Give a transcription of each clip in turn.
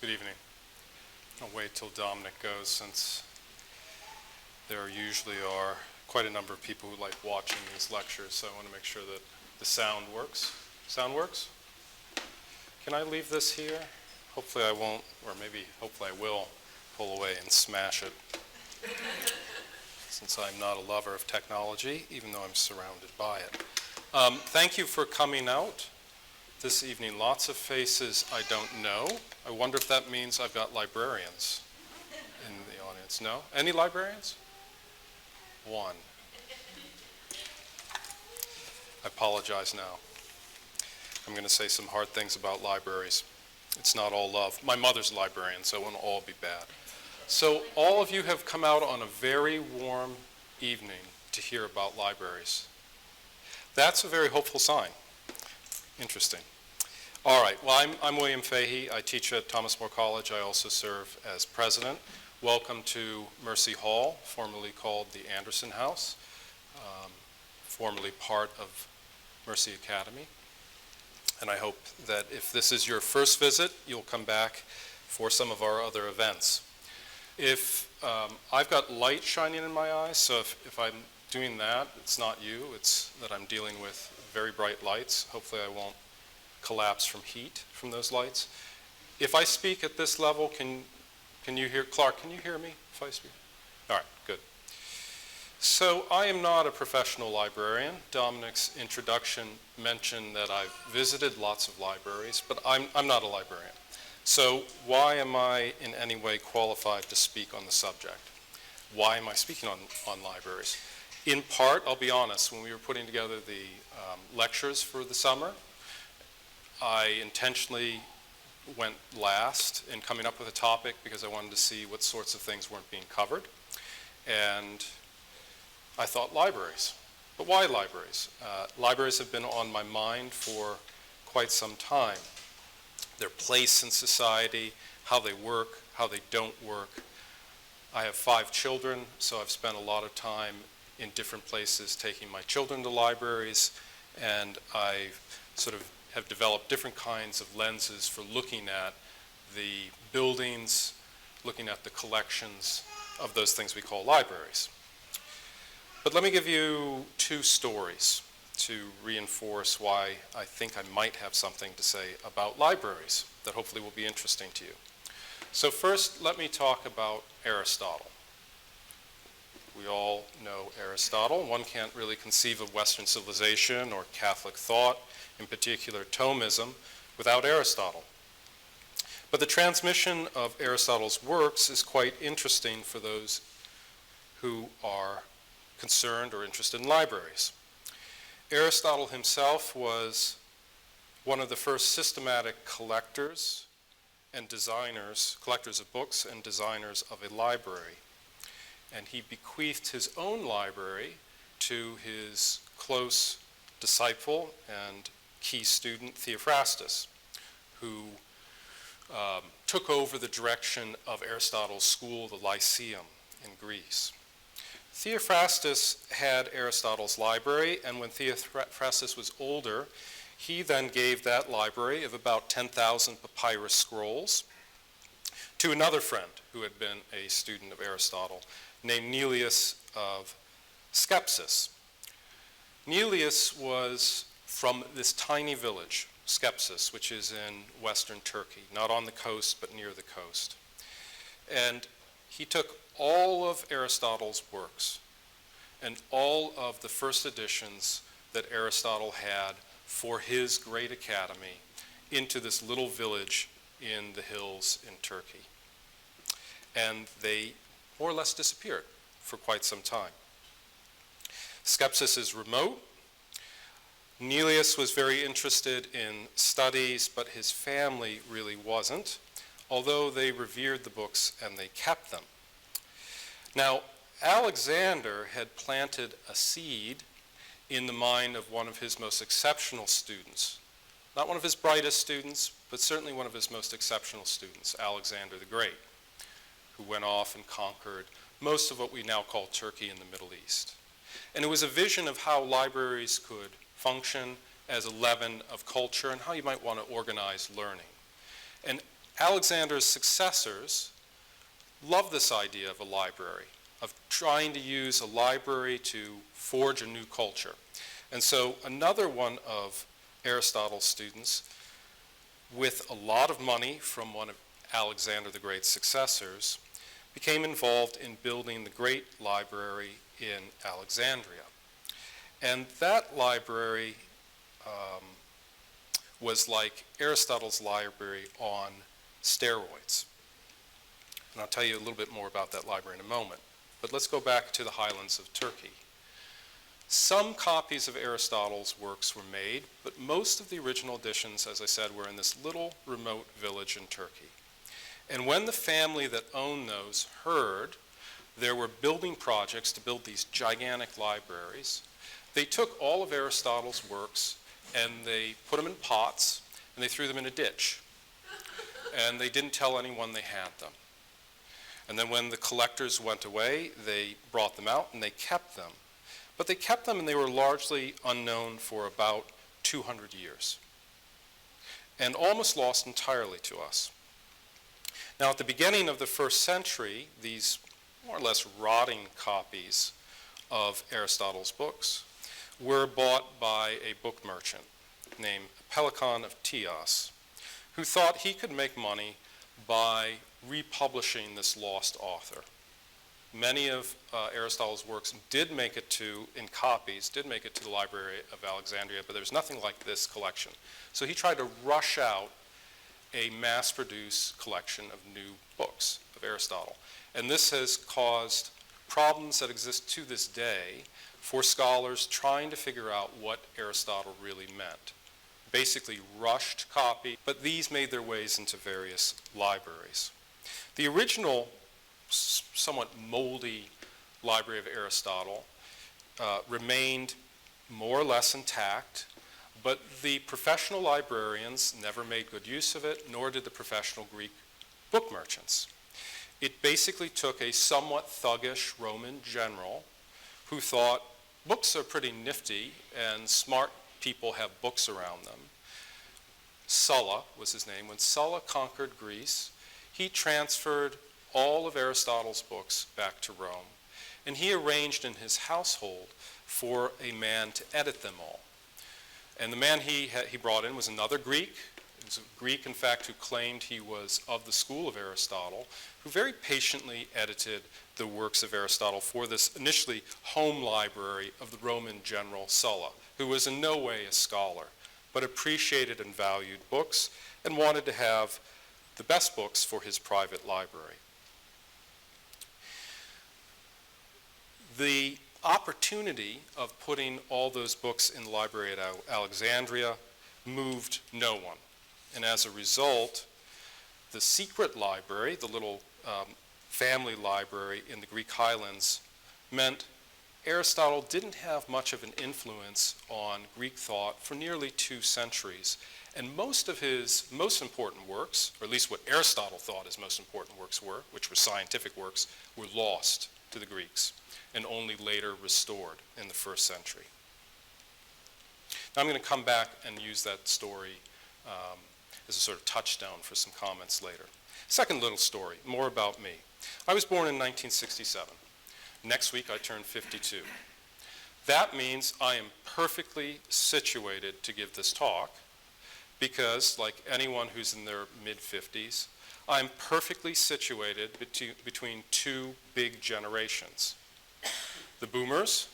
Good evening. I'll wait till Dominic goes since there usually are quite a number of people who like watching these lectures, so I want to make sure that the sound works. Sound works? Can I leave this here? Hopefully I won't, or maybe hopefully I will pull away and smash it since I'm not a lover of technology, even though I'm surrounded by it. Thank you for coming out this evening. Lots of faces I don't know. I wonder if that means I've got librarians in the audience. No? Any librarians? One. I apologize now. I'm going to say some hard things about libraries. It's not all love. My mother's a librarian, so it won't all be bad. So all of you have come out on a very warm evening to hear about libraries. That's a very hopeful sign. Interesting. All right, well, I'm William Fahey. I teach at Thomas More College. I also serve as president. Welcome to Mercy Hall, formerly called the Anderson House, formerly part of Mercy Academy. And I hope that if this is your first visit, you'll come back for some of our other events. If I've got light shining in my eyes, so if I'm doing that, it's not you, it's that I'm dealing with very bright lights. Hopefully I won't collapse from heat from those lights. If I speak at this level, can you hear, Clark, can you hear me if I speak? All right, good. So I am not a professional librarian. Dominic's introduction mentioned that I've visited lots of libraries, but I'm not a librarian. So why am I in any way qualified to speak on the subject? Why am I speaking on libraries? In part, I'll be honest, when we were putting together the lectures for the summer, I intentionally went last in coming up with a topic because I wanted to see what sorts of things weren't being covered. And I thought libraries. But why libraries? Libraries have been on my mind for quite some time. Their place in society, how they work, how they don't work. I have 5 children, so I've spent a lot of time in different places taking my children to libraries, and I sort of have developed different kinds of lenses for looking at the buildings, looking at the collections of those things we call libraries. But let me give you 2 stories to reinforce why I think I might have something to say about libraries that hopefully will be interesting to you. So first, let me talk about Aristotle. We all know Aristotle. One can't really conceive of Western civilization or Catholic thought, in particular Thomism, without Aristotle. But the transmission of Aristotle's works is quite interesting for those who are concerned or interested in libraries. Aristotle himself was one of the first systematic collectors and designers, collectors of books and designers of a library. And he bequeathed his own library to his close disciple and key student, Theophrastus, who took over the direction of Aristotle's school, the Lyceum in Greece. Theophrastus had Aristotle's library, and when Theophrastus was older, he then gave that library of about 10,000 papyrus scrolls to another friend who had been a student of Aristotle, named Neleus of Skepsis. Neleus was from this tiny village, Skepsis, which is in western Turkey, not on the coast, but near the coast. And he took all of Aristotle's works and all of the first editions that Aristotle had for his great academy into this little village in the hills in Turkey. And they more or less disappeared for quite some time. Skepsis is remote. Neleus was very interested in studies, but his family really wasn't, although they revered the books and they kept them. Now, Alexander had planted a seed in the mind of one of his most exceptional students. Not one of his brightest students, but certainly one of his most exceptional students, Alexander the Great, who went off and conquered most of what we now call Turkey in the Middle East. And it was a vision of how libraries could function as a leaven of culture and how you might want to organize learning. And Alexander's successors loved this idea of a library, of trying to use a library to forge a new culture. And so another one of Aristotle's students, with a lot of money from one of Alexander the Great's successors, became involved in building the great library in Alexandria. And that library was like Aristotle's library on steroids. And I'll tell you a little bit more about that library in a moment. But let's go back to the highlands of Turkey. Some copies of Aristotle's works were made, but most of the original editions, as I said, were in this little remote village in Turkey. And when the family that owned those heard there were building projects to build these gigantic libraries, they took all of Aristotle's works and they put them in pots and they threw them in a ditch. And they didn't tell anyone they had them. And then when the collectors went away, they brought them out and they kept them. But they kept them and they were largely unknown for about 200 years and almost lost entirely to us. Now, at the beginning of the first century, these more or less rotting copies of Aristotle's books were bought by a book merchant named Pelecon of Chios, who thought he could make money by republishing this lost author. Many of Aristotle's works did make it to, in copies, did make it to the Library of Alexandria, but there's nothing like this collection. So he tried to rush out a mass-produced collection of new books of Aristotle. And this has caused problems that exist to this day for scholars trying to figure out what Aristotle really meant. Basically rushed copy, but these made their ways into various libraries. The original, somewhat moldy Library of Aristotle remained more or less intact, but the professional librarians never made good use of it, nor did the professional Greek book merchants. It basically took a somewhat thuggish Roman general who thought books are pretty nifty and smart people have books around them. Sulla was his name. When Sulla conquered Greece, he transferred all of Aristotle's books back to Rome, and he arranged in his household for a man to edit them all. And the man he brought in was another Greek. It was a Greek, in fact, who claimed he was of the school of Aristotle, who very patiently edited the works of Aristotle for this initially home library of the Roman general Sulla, who was in no way a scholar, but appreciated and valued books and wanted to have the best books for his private library. The opportunity of putting all those books in the Library at Alexandria moved no one. And as a result, the secret library, the little family library in the Greek highlands, meant Aristotle didn't have much of an influence on Greek thought for nearly 2 centuries. And most of his most important works, or at least what Aristotle thought his most important works were, which were scientific works, were lost to the Greeks and only later restored in the 1st century. Now I'm going to come back and use that story as a sort of touchstone for some comments later. Second little story, more about me. I was born in 1967. Next week I turn 52. That means I am perfectly situated to give this talk because, like anyone who's in their mid-50s, I'm perfectly situated between 2 big generations. The boomers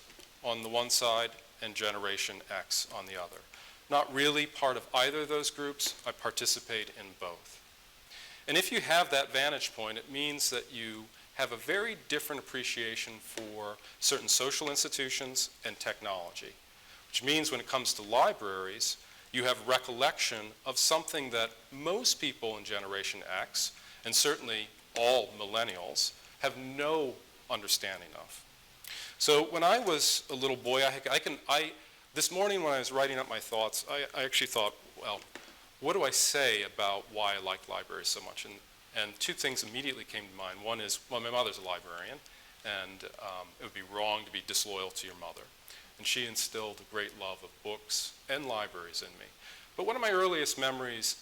on the one side and Generation X on the other. Not really part of either of those groups. I participate in both. And if you have that vantage point, it means that you have a very different appreciation for certain social institutions and technology, which means when it comes to libraries, you have recollection of something that most people in Generation X, and certainly all millennials, have no understanding of. So when I was a little boy, this morning when I was writing up my thoughts, I actually thought, well, what do I say about why I like libraries so much? And 2 things immediately came to mind. One is, well, my mother's a librarian, and it would be wrong to be disloyal to your mother. And she instilled a great love of books and libraries in me. But one of my earliest memories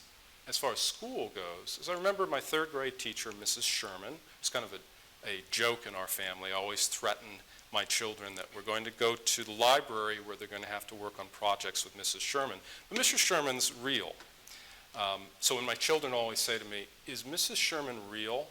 as far as school goes, is I remember my third grade teacher, Mrs. Sherman. It's kind of a joke in our family. I always threaten my children that we're going to go to the library where they're going to have to work on projects with Mrs. Sherman. But Mrs. Sherman's real. So when my children always say to me, is Mrs. Sherman real?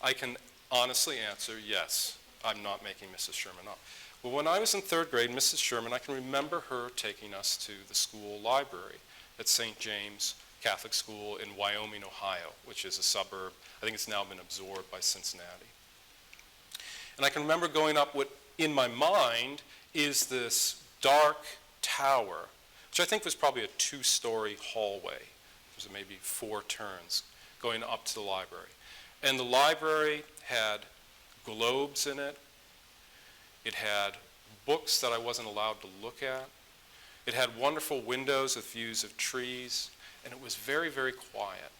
I can honestly answer, yes. I'm not making Mrs. Sherman up. Well, when I was in third grade, Mrs. Sherman, I can remember her taking us to the school library at St. James Catholic School in Wyoming, Ohio, which is a suburb. I think it's now been absorbed by Cincinnati. And I can remember going up what, in my mind, is this dark tower, which I think was probably a 2-story hallway. There's maybe 4 turns going up to the library. And the library had globes in it. It had books that I wasn't allowed to look at. It had wonderful windows with views of trees, and it was very, very quiet.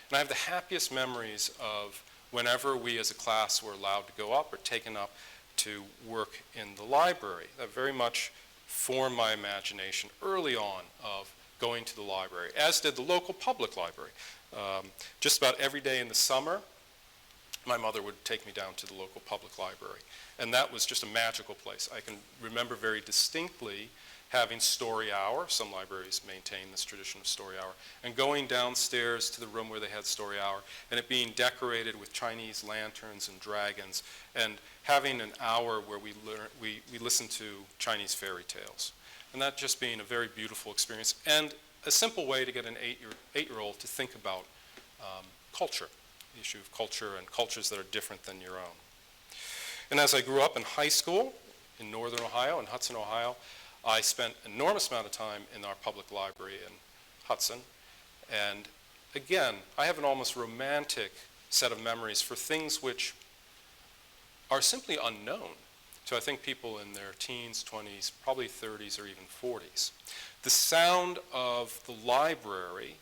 And I have the happiest memories of whenever we as a class were allowed to go up or taken up to work in the library. That very much formed my imagination early on of going to the library, as did the local public library. Just about every day in the summer, my mother would take me down to the local public library. And that was just a magical place. I can remember very distinctly having story hour. Some libraries maintain this tradition of story hour. And going downstairs to the room where they had story hour, and it being decorated with Chinese lanterns and dragons, and having an hour where we listened to Chinese fairy tales. And that just being a very beautiful experience, and a simple way to get an 8-year-old to think about culture, the issue of culture and cultures that are different than your own. And as I grew up in high school in northern Ohio, in Hudson, Ohio, I spent an enormous amount of time in our public library in Hudson. And again, I have an almost romantic set of memories for things which are simply unknown to, I think, people in their teens, 20s, probably 30s, or even 40s. The sound of the library,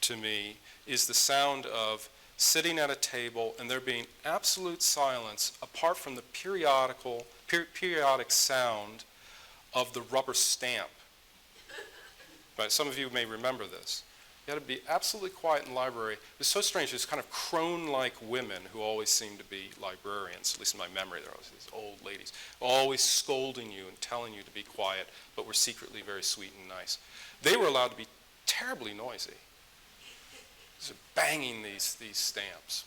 to me, is the sound of sitting at a table and there being absolute silence apart from the periodic sound of the rubber stamp. Right? Some of you may remember this. You had to be absolutely quiet in the library. It was so strange. There's kind of crone-like women who always seemed to be librarians, at least in my memory. There were always these old ladies, always scolding you and telling you to be quiet, but were secretly very sweet and nice. They were allowed to be terribly noisy, just banging these stamps.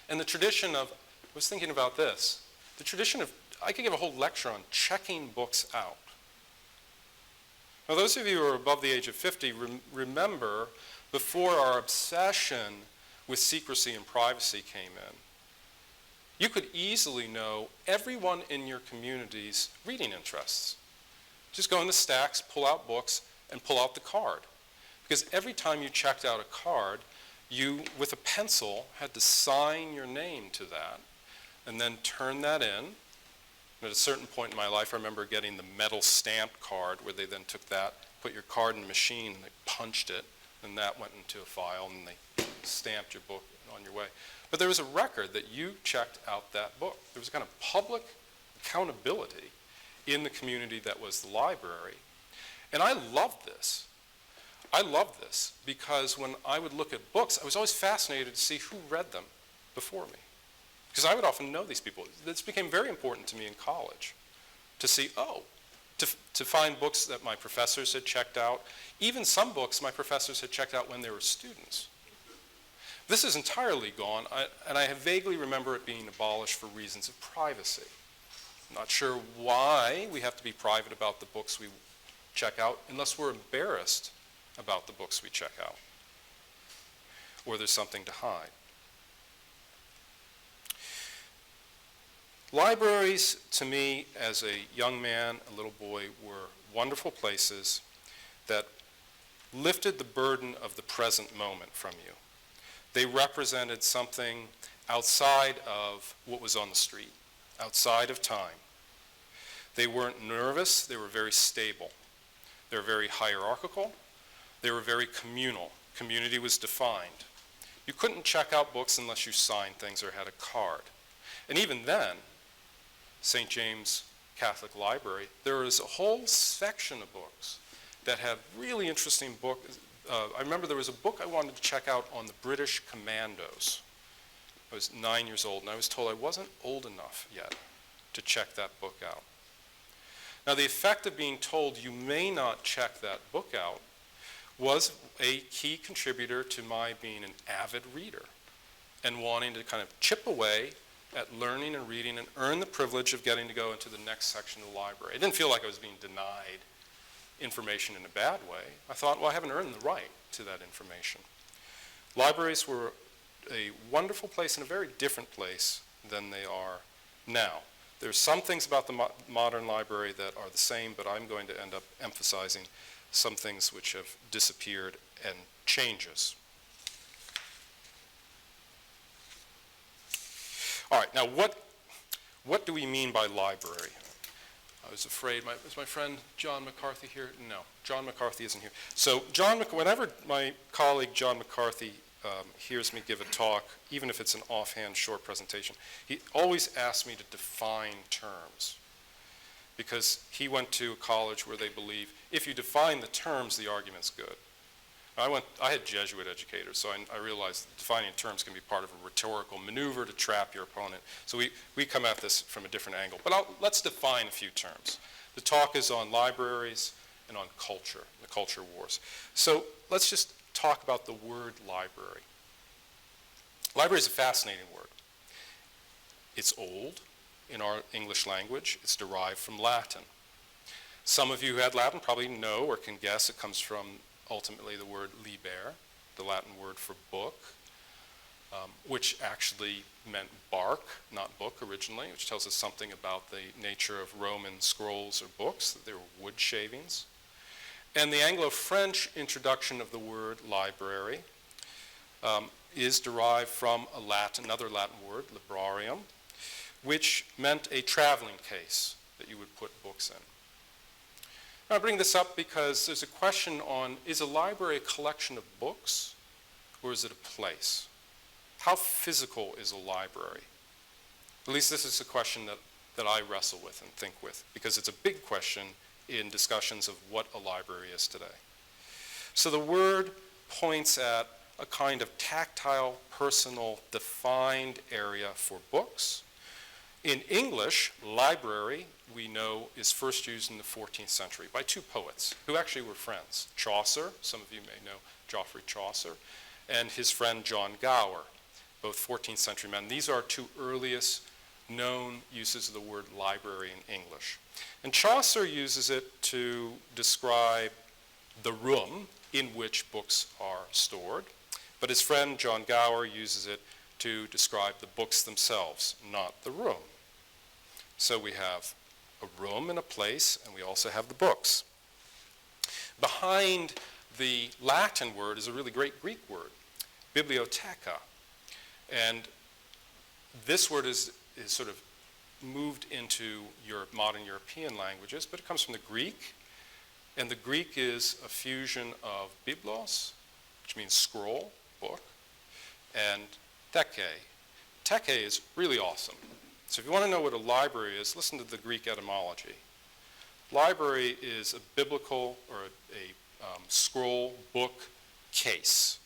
And the tradition of, I was thinking about this, the tradition of, I could give a whole lecture on checking books out. Now, those of you who are above the age of 50 remember before our obsession with secrecy and privacy came in, you could easily know everyone in your community's reading interests. Just go in the stacks, pull out books, and pull out the card. Because every time you checked out a card, you, with a pencil, had to sign your name to that and then turn that in. And at a certain point in my life, I remember getting the metal stamped card where they then took that, put your card in the machine, and they punched it, and that went into a file, and they stamped your book on your way. But there was a record that you checked out that book. There was a kind of public accountability in the community that was the library. And I loved this. I loved this because when I would look at books, I was always fascinated to see who read them before me. Because I would often know these people. This became very important to me in college, to see, to find books that my professors had checked out, even some books my professors had checked out when they were students. This is entirely gone, and I vaguely remember it being abolished for reasons of privacy. I'm not sure why we have to be private about the books we check out unless we're embarrassed about the books we check out, or there's something to hide. Libraries, to me, as a young man, a little boy, were wonderful places that lifted the burden of the present moment from you. They represented something outside of what was on the street, outside of time. They weren't nervous, they were very stable. They were very hierarchical, they were very communal. Community was defined. You couldn't check out books unless you signed things or had a card. And even then, St. James Catholic Library, there is a whole section of books that have really interesting I remember there was a book I wanted to check out on the British commandos. I was 9 years old, and I was told I wasn't old enough yet to check that book out. Now, the effect of being told you may not check that book out was a key contributor to my being an avid reader and wanting to kind of chip away at learning and reading and earn the privilege of getting to go into the next section of the library. I didn't feel like I was being denied information in a bad way. I thought, well, I haven't earned the right to that information. Libraries were a wonderful place and a very different place than they are now. There's some things about the modern library that are the same, but I'm going to end up emphasizing some things which have disappeared and changes. All right, now what do we mean by library? I was afraid, is my friend John McCarthy here? No, John McCarthy isn't here. So whenever my colleague John McCarthy hears me give a talk, even if it's an offhand short presentation, he always asks me to define terms, because he went to a college where they believe if you define the terms, the argument's good. I had Jesuit educators, so I realized that defining terms can be part of a rhetorical maneuver to trap your opponent. So we come at this from a different angle. But let's define a few terms. The talk is on libraries and on culture, the culture wars. So let's just talk about the word library. Library is a fascinating word. It's old in our English language. It's derived from Latin. Some of you who had Latin probably know or can guess it comes from ultimately the word liber, the Latin word for book, which actually meant bark, not book originally, which tells us something about the nature of Roman scrolls or books, that they were wood shavings. And the Anglo-French introduction of the word library is derived from another Latin word, librarium, which meant a traveling case that you would put books in. Now, I bring this up because there's a question on, is a library a collection of books, or is it a place? How physical is a library? At least this is a question that I wrestle with and think with, because it's a big question in discussions of what a library is today. So the word points at a kind of tactile, personal, defined area for books. In English, library, we know, is first used in the 14th century by two poets who actually were friends. Chaucer, some of you may know Geoffrey Chaucer, and his friend John Gower, both 14th century men. These are two earliest known uses of the word library in English. And Chaucer uses it to describe the room in which books are stored, but his friend John Gower uses it to describe the books themselves, not the room. So we have a room and a place, and we also have the books. Behind the Latin word is a really great Greek word, bibliotheca. And this word is sort of moved into modern European languages, but it comes from the Greek. And the Greek is a fusion of biblos, which means scroll, book, and teke. Teke is really awesome. So if you want to know what a library is, listen to the Greek etymology. Library is a biblical or a scroll, book, case.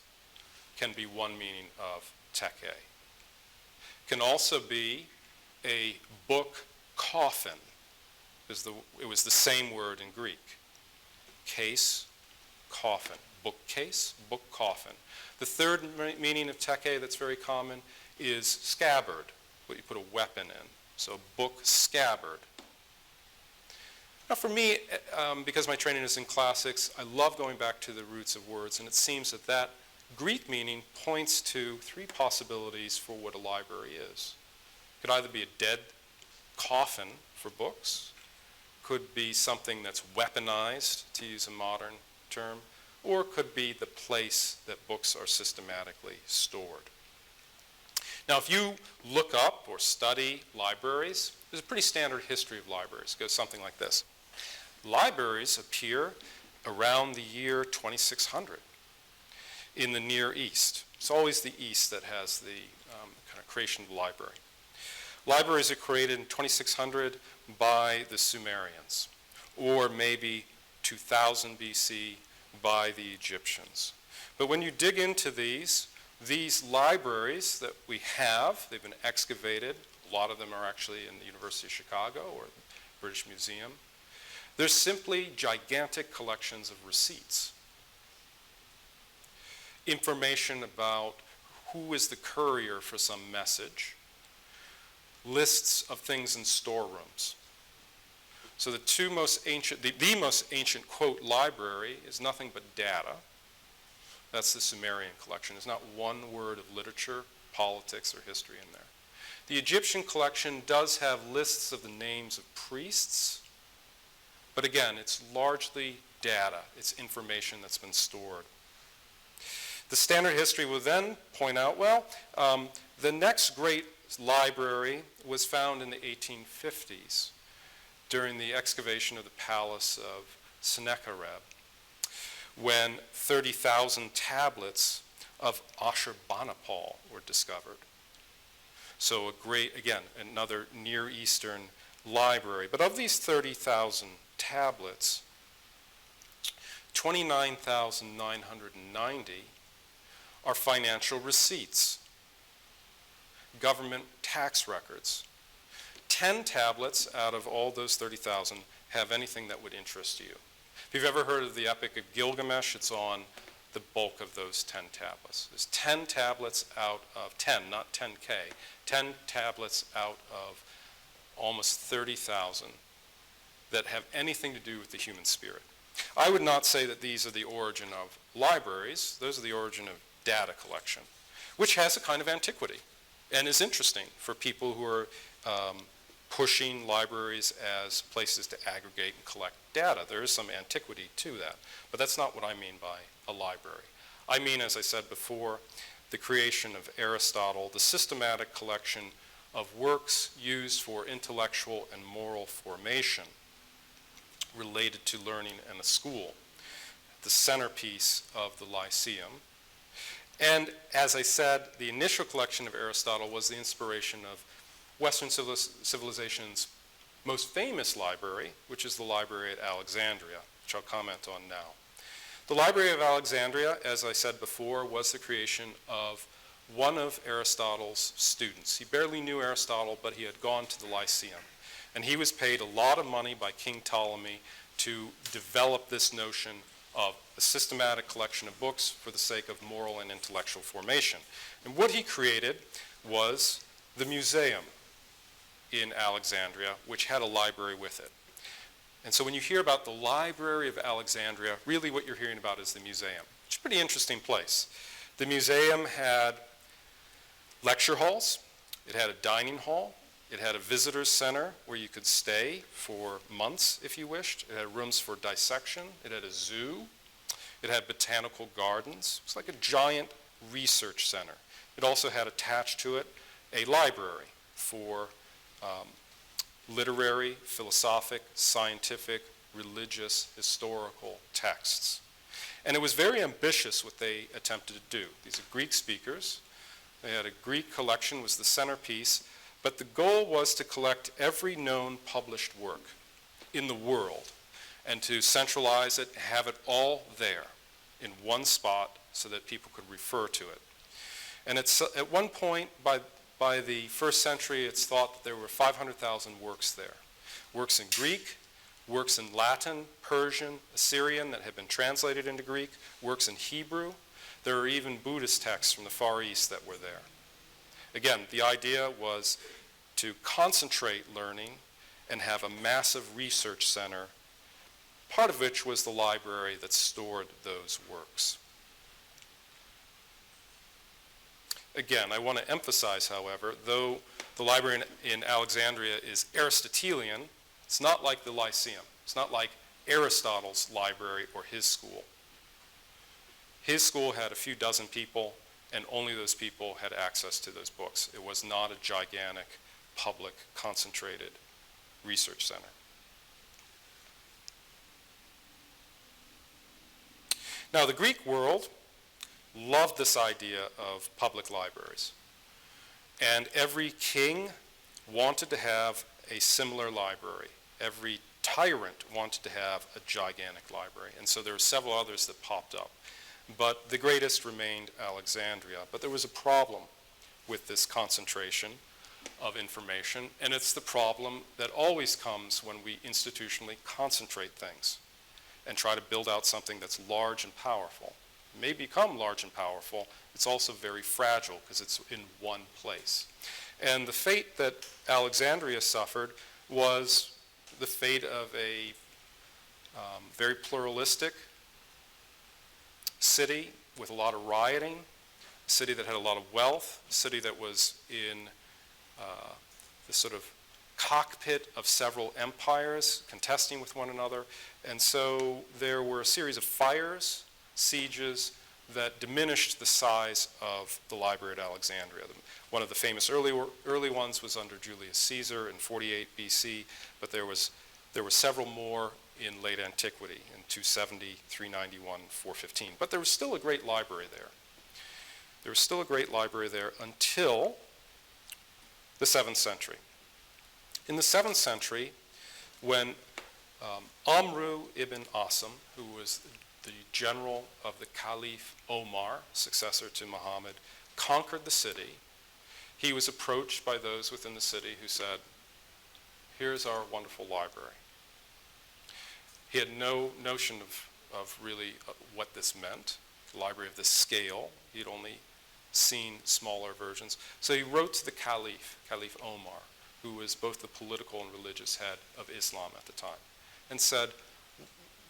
Can be one meaning of teke. Can also be a book coffin. It was the same word in Greek. Case, coffin. Bookcase, book coffin. The third meaning of teke that's very common is scabbard, what you put a weapon in. So book scabbard. Now for me, because my training is in classics, I love going back to the roots of words, and it seems that Greek meaning points to three possibilities for what a library is. It could either be a dead coffin for books, could be something that's weaponized, to use a modern term, or it could be the place that books are systematically stored. Now, if you look up or study libraries, there's a pretty standard history of libraries. It goes something like this. Libraries appear around the year 2600 in the Near East. It's always the East that has the kind of creation of the library. Libraries are created in 2600 by the Sumerians, or maybe 2000 BC by the Egyptians. But when you dig into these libraries that we have, they've been excavated. A lot of them are actually in the University of Chicago or the British Museum. They're simply gigantic collections of receipts. Information about who is the courier for some message. Lists of things in storerooms. So the most ancient, quote, library is nothing but data. That's the Sumerian collection. There's not one word of literature, politics, or history in there. The Egyptian collection does have lists of the names of priests, but again, it's largely data. It's information that's been stored. The standard history will then point out, well, the next great library was found in the 1850s during the excavation of the palace of Sennacherib, when 30,000 tablets of Ashurbanipal were discovered. So a great, again, another Near Eastern library. But of these 30,000 tablets, 29,990 are financial receipts, government tax records. 10 tablets out of all those 30,000 have anything that would interest you. If you've ever heard of the Epic of Gilgamesh, it's on the bulk of those 10 tablets. There's 10 tablets out of 10, not 10K, 10 tablets out of almost 30,000 that have anything to do with the human spirit. I would not say that these are the origin of libraries. Those are the origin of data collection, which has a kind of antiquity and is interesting for people who are pushing libraries as places to aggregate and collect data. There is some antiquity to that, but that's not what I mean by a library. I mean, as I said before, the creation of Aristotle, the systematic collection of works used for intellectual and moral formation related to learning in a school, the centerpiece of the Lyceum. And as I said, the initial collection of Aristotle was the inspiration of Western civilization's most famous library, which is the Library at Alexandria, which I'll comment on now. The Library of Alexandria, as I said before, was the creation of one of Aristotle's students. He barely knew Aristotle, but he had gone to the Lyceum. And he was paid a lot of money by King Ptolemy to develop this notion of a systematic collection of books for the sake of moral and intellectual formation. And what he created was the museum in Alexandria, which had a library with it. And so when you hear about the Library of Alexandria, really what you're hearing about is the museum. It's a pretty interesting place. The museum had lecture halls, it had a dining hall, it had a visitor's center where you could stay for months if you wished. It had rooms for dissection, it had a zoo, it had botanical gardens. It was like a giant research center. It also had attached to it a library for literary, philosophic, scientific, religious, historical texts. And it was very ambitious what they attempted to do. These are Greek speakers. They had a Greek collection was the centerpiece, but the goal was to collect every known published work in the world and to centralize it, have it all there in one spot so that people could refer to it. And it's, at one point, by the first century, it's thought that there were 500,000 works there. Works in Greek, works in Latin, Persian, Assyrian that had been translated into Greek, works in Hebrew. There are even Buddhist texts from the Far East that were there. Again, the idea was to concentrate learning and have a massive research center, part of which was the library that stored those works. Again, I want to emphasize, however, though the library in Alexandria is Aristotelian, it's not like the Lyceum. It's not like Aristotle's library or his school. His school had a few dozen people, and only those people had access to those books. It was not a gigantic, public, concentrated research center. Now, the Greek world loved this idea of public libraries. And every king wanted to have a similar library. Every tyrant wanted to have a gigantic library. And so there were several others that popped up. but the greatest remained Alexandria. But there was a problem with this concentration of information, and it's the problem that always comes when we institutionally concentrate things and try to build out something that's large and powerful. It may become large and powerful. It's also very fragile because it's in one place. And the fate that Alexandria suffered was the fate of a very pluralistic city with a lot of rioting, a city that had a lot of wealth, a city that was in the sort of cockpit of several empires contesting with one another. And so there were a series of fires, sieges, that diminished the size of the Library at Alexandria. One of the famous early ones was under Julius Caesar in 48 BC, but there were several more in late antiquity in 270, 391, 415. But there was still a great library there. There was still a great library there until the 7th century. In the 7th century, when Amru ibn Asim, who was the general of the Caliph Omar, successor to Muhammad, conquered the city, he was approached by those within the city who said, "Here's our wonderful library." He had no notion of really what this meant, a library of this scale. He'd only seen smaller versions. So he wrote to the Caliph Omar, who was both the political and religious head of Islam at the time, and said,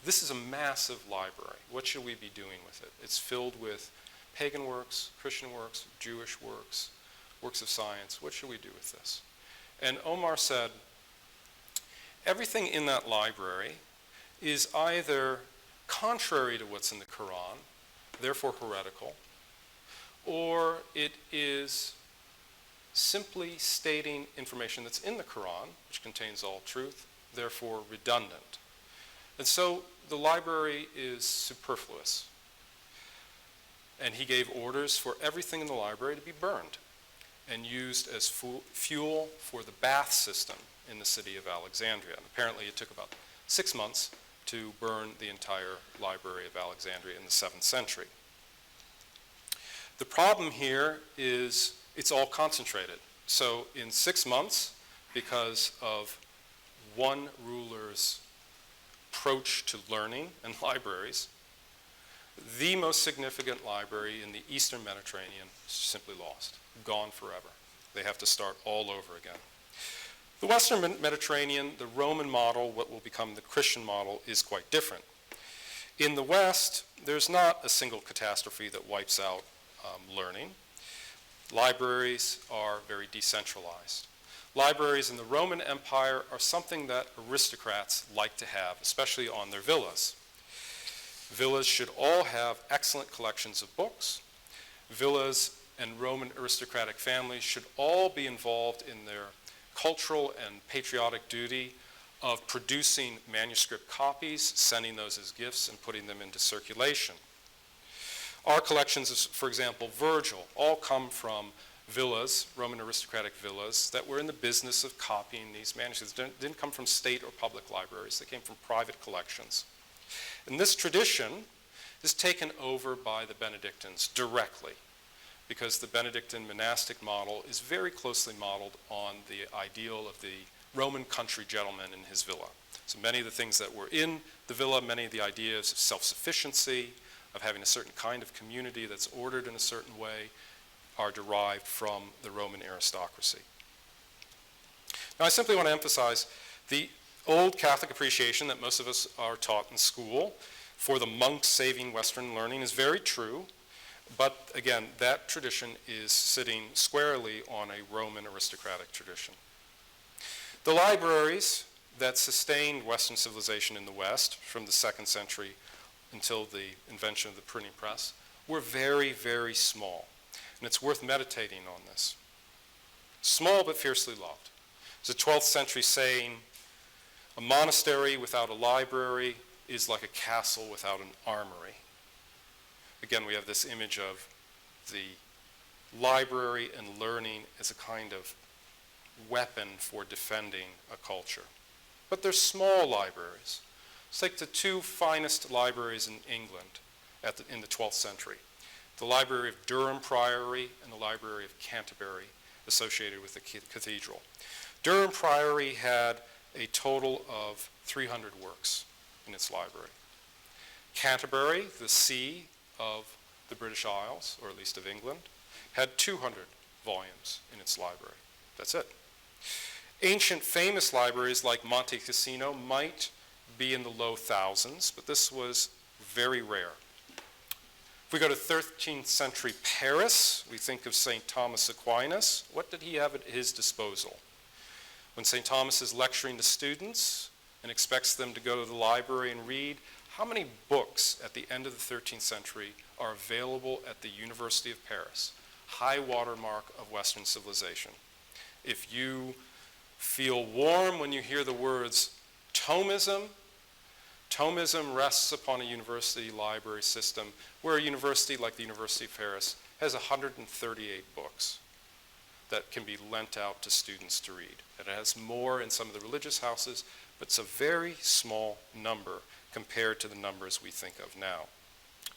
"This is a massive library. What should we be doing with it? It's filled with pagan works, Christian works, Jewish works, works of science. What should we do with this?" And Omar said, "Everything in that library is either contrary to what's in the Quran, therefore heretical, or it is simply stating information that's in the Quran, which contains all truth, therefore redundant. And so the library is superfluous." And he gave orders for everything in the library to be burned and used as fuel for the bath system in the city of Alexandria. And apparently it took about 6 months to burn the entire Library of Alexandria in the 7th century. The problem here is it's all concentrated. So in 6 months, because of one ruler's approach to learning and libraries, the most significant library in the Eastern Mediterranean is simply lost, gone forever. They have to start all over again. The Western Mediterranean, the Roman model, what will become the Christian model, is quite different. In the West, there's not a single catastrophe that wipes out learning. Libraries are very decentralized. Libraries in the Roman Empire are something that aristocrats like to have, especially on their villas. Villas should all have excellent collections of books. Villas and Roman aristocratic families should all be involved in their cultural and patriotic duty of producing manuscript copies, sending those as gifts, and putting them into circulation. Our collections of, for example, Virgil, all come from villas, Roman aristocratic villas, that were in the business of copying these manuscripts. They didn't come from state or public libraries. They came from private collections. And this tradition is taken over by the Benedictines directly, because the Benedictine monastic model is very closely modeled on the ideal of the Roman country gentleman in his villa. So many of the things that were in the villa, many of the ideas of self-sufficiency, of having a certain kind of community that's ordered in a certain way, are derived from the Roman aristocracy. Now, I simply want to emphasize the old Catholic appreciation that most of us are taught in school for the monks saving Western learning is very true, but again, that tradition is sitting squarely on a Roman aristocratic tradition. The libraries that sustained Western civilization in the West from the 2nd century until the invention of the printing press were very, very small. And it's worth meditating on this. Small but fiercely loved. There's a 12th century saying, "A monastery without a library is like a castle without an armory." Again, we have this image of the library and learning as a kind of weapon for defending a culture. But they're small libraries. It's like the 2 finest libraries in England. in the 12th century. The Library of Durham Priory and the Library of Canterbury associated with the cathedral. Durham Priory had a total of 300 works in its library. Canterbury, the see of the British Isles, or at least of England, had 200 volumes in its library. That's it. Ancient famous libraries like Monte Cassino might be in the low thousands, but this was very rare. If we go to 13th century Paris, we think of St. Thomas Aquinas. What did he have at his disposal? When St. Thomas is lecturing to students and expects them to go to the library and read, how many books at the end of the 13th century are available at the University of Paris? High watermark of Western civilization. If you feel warm when you hear the words Thomism, Thomism rests upon a university library system where a university like the University of Paris has 138 books that can be lent out to students to read. It has more in some of the religious houses, but it's a very small number compared to the numbers we think of now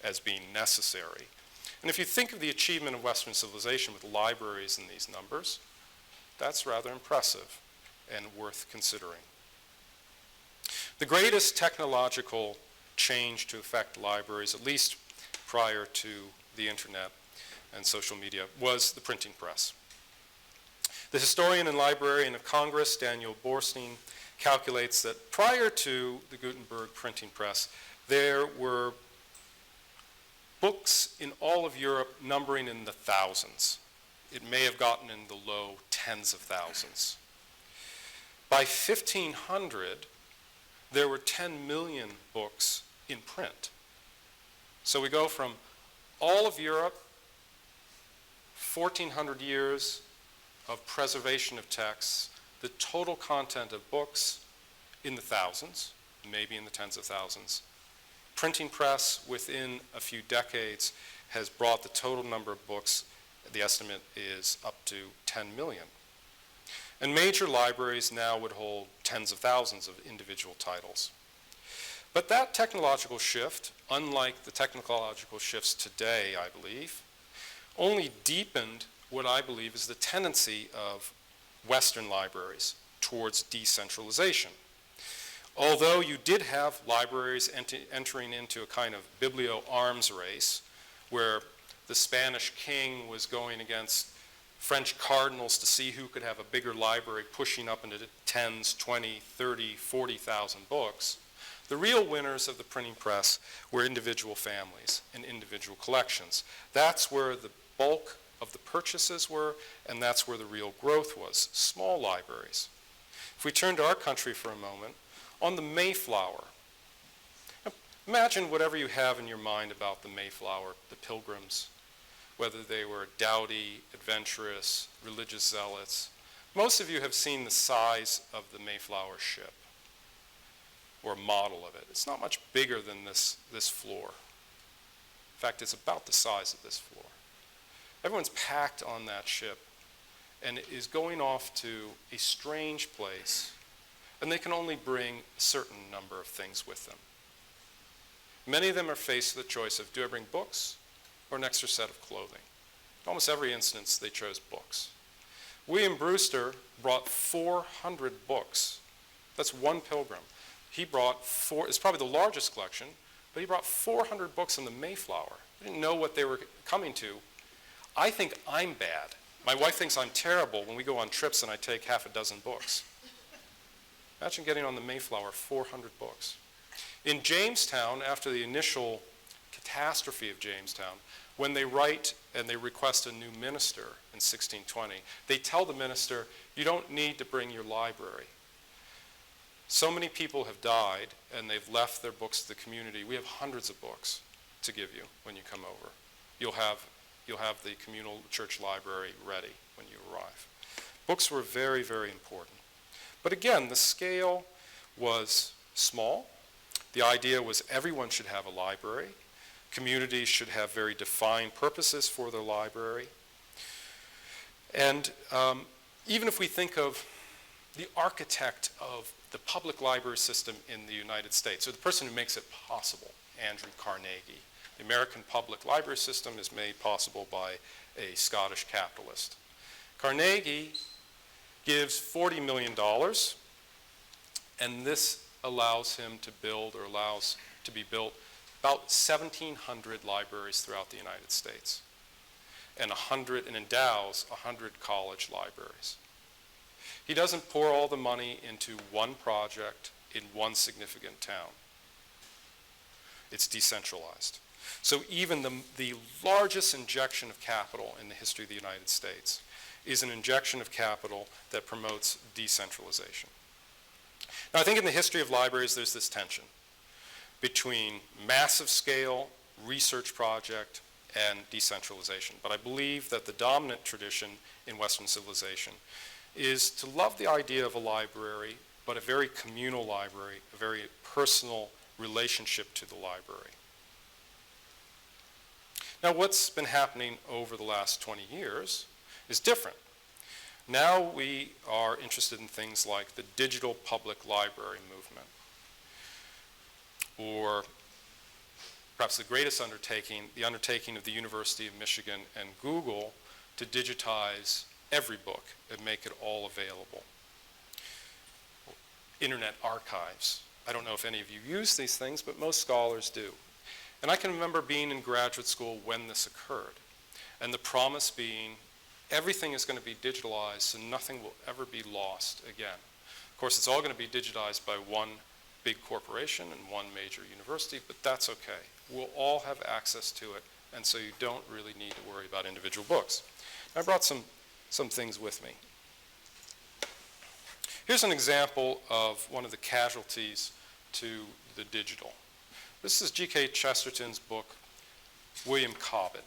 as being necessary. And if you think of the achievement of Western civilization with libraries in these numbers, that's rather impressive and worth considering. The greatest technological change to affect libraries, at least prior to the internet and social media, was the printing press. The historian and librarian of Congress, Daniel Borstein, calculates that prior to the Gutenberg printing press, there were books in all of Europe numbering in the thousands. It may have gotten in the low tens of thousands. By 1500, there were 10 million books in print. So we go from all of Europe, 1,400 years of preservation of texts, the total content of books in the thousands, maybe in the tens of thousands. Printing press, within a few decades, has brought the total number of books, the estimate is up to 10 million. And major libraries now would hold tens of thousands of individual titles. But that technological shift, unlike the technological shifts today, I believe, only deepened what I believe is the tendency of Western libraries towards decentralization. Although you did have libraries entering into a kind of biblio-arms race, where the Spanish king was going against French cardinals to see who could have a bigger library, pushing up into the 10s, 20, 30, 40,000 books, the real winners of the printing press were individual families and individual collections. That's where the bulk of the purchases were, and that's where the real growth was, small libraries. If we turn to our country for a moment, on the Mayflower, imagine whatever you have in your mind about the Mayflower, the Pilgrims, whether they were dowdy, adventurous, religious zealots. Most of you have seen the size of the Mayflower Ship, or a model of it. It's not much bigger than this floor. In fact, it's about the size of this floor. Everyone's packed on that ship and is going off to a strange place, and they can only bring a certain number of things with them. Many of them are faced with the choice of, do I bring books or an extra set of clothing? In almost every instance, they chose books. William Brewster brought 400 books. That's one pilgrim. He brought it's probably the largest collection, but he brought 400 books in the Mayflower. He didn't know what they were coming to. I think I'm bad. My wife thinks I'm terrible when we go on trips and I take half a dozen books. Imagine getting on the Mayflower 400 books. In Jamestown, after the initial catastrophe of Jamestown, when they write and they request a new minister in 1620, they tell the minister, you don't need to bring your library. So many people have died and they've left their books to the community. We have hundreds of books to give you when you come over. You'll have the communal church library ready when you arrive. Books were very, very important. But again, the scale was small. The idea was everyone should have a library. Communities should have very defined purposes for their library. And even if we think of the architect of the public library system in the United States, or the person who makes it possible, Andrew Carnegie, The American public library system is made possible by a Scottish capitalist. Carnegie gives $40 million, and this allows him to build, or allows to be built, about 1,700 libraries throughout the United States, and endows 100 college libraries. He doesn't pour all the money into one project in one significant town. It's decentralized. So even the largest injection of capital in the history of the United States is an injection of capital that promotes decentralization. Now, I think in the history of libraries, there's this tension between massive scale research project and decentralization. But I believe that the dominant tradition in Western civilization is to love the idea of a library, but a very communal library, a very personal relationship to the library. Now, what's been happening over the last 20 years is different. Now we are interested in things like the digital public library movement, or perhaps the greatest undertaking, the undertaking of the University of Michigan and Google to digitize every book and make it all available. Internet archives. I don't know if any of you use these things, but most scholars do. And I can remember being in graduate school when this occurred, and the promise being everything is going to be digitalized so nothing will ever be lost again. Of course, it's all going to be digitized by one big corporation and one major university, but that's okay. We'll all have access to it, and so you don't really need to worry about individual books. I brought some things with me. Here's an example of one of the casualties to the digital. This is G.K. Chesterton's book, William Cobbett.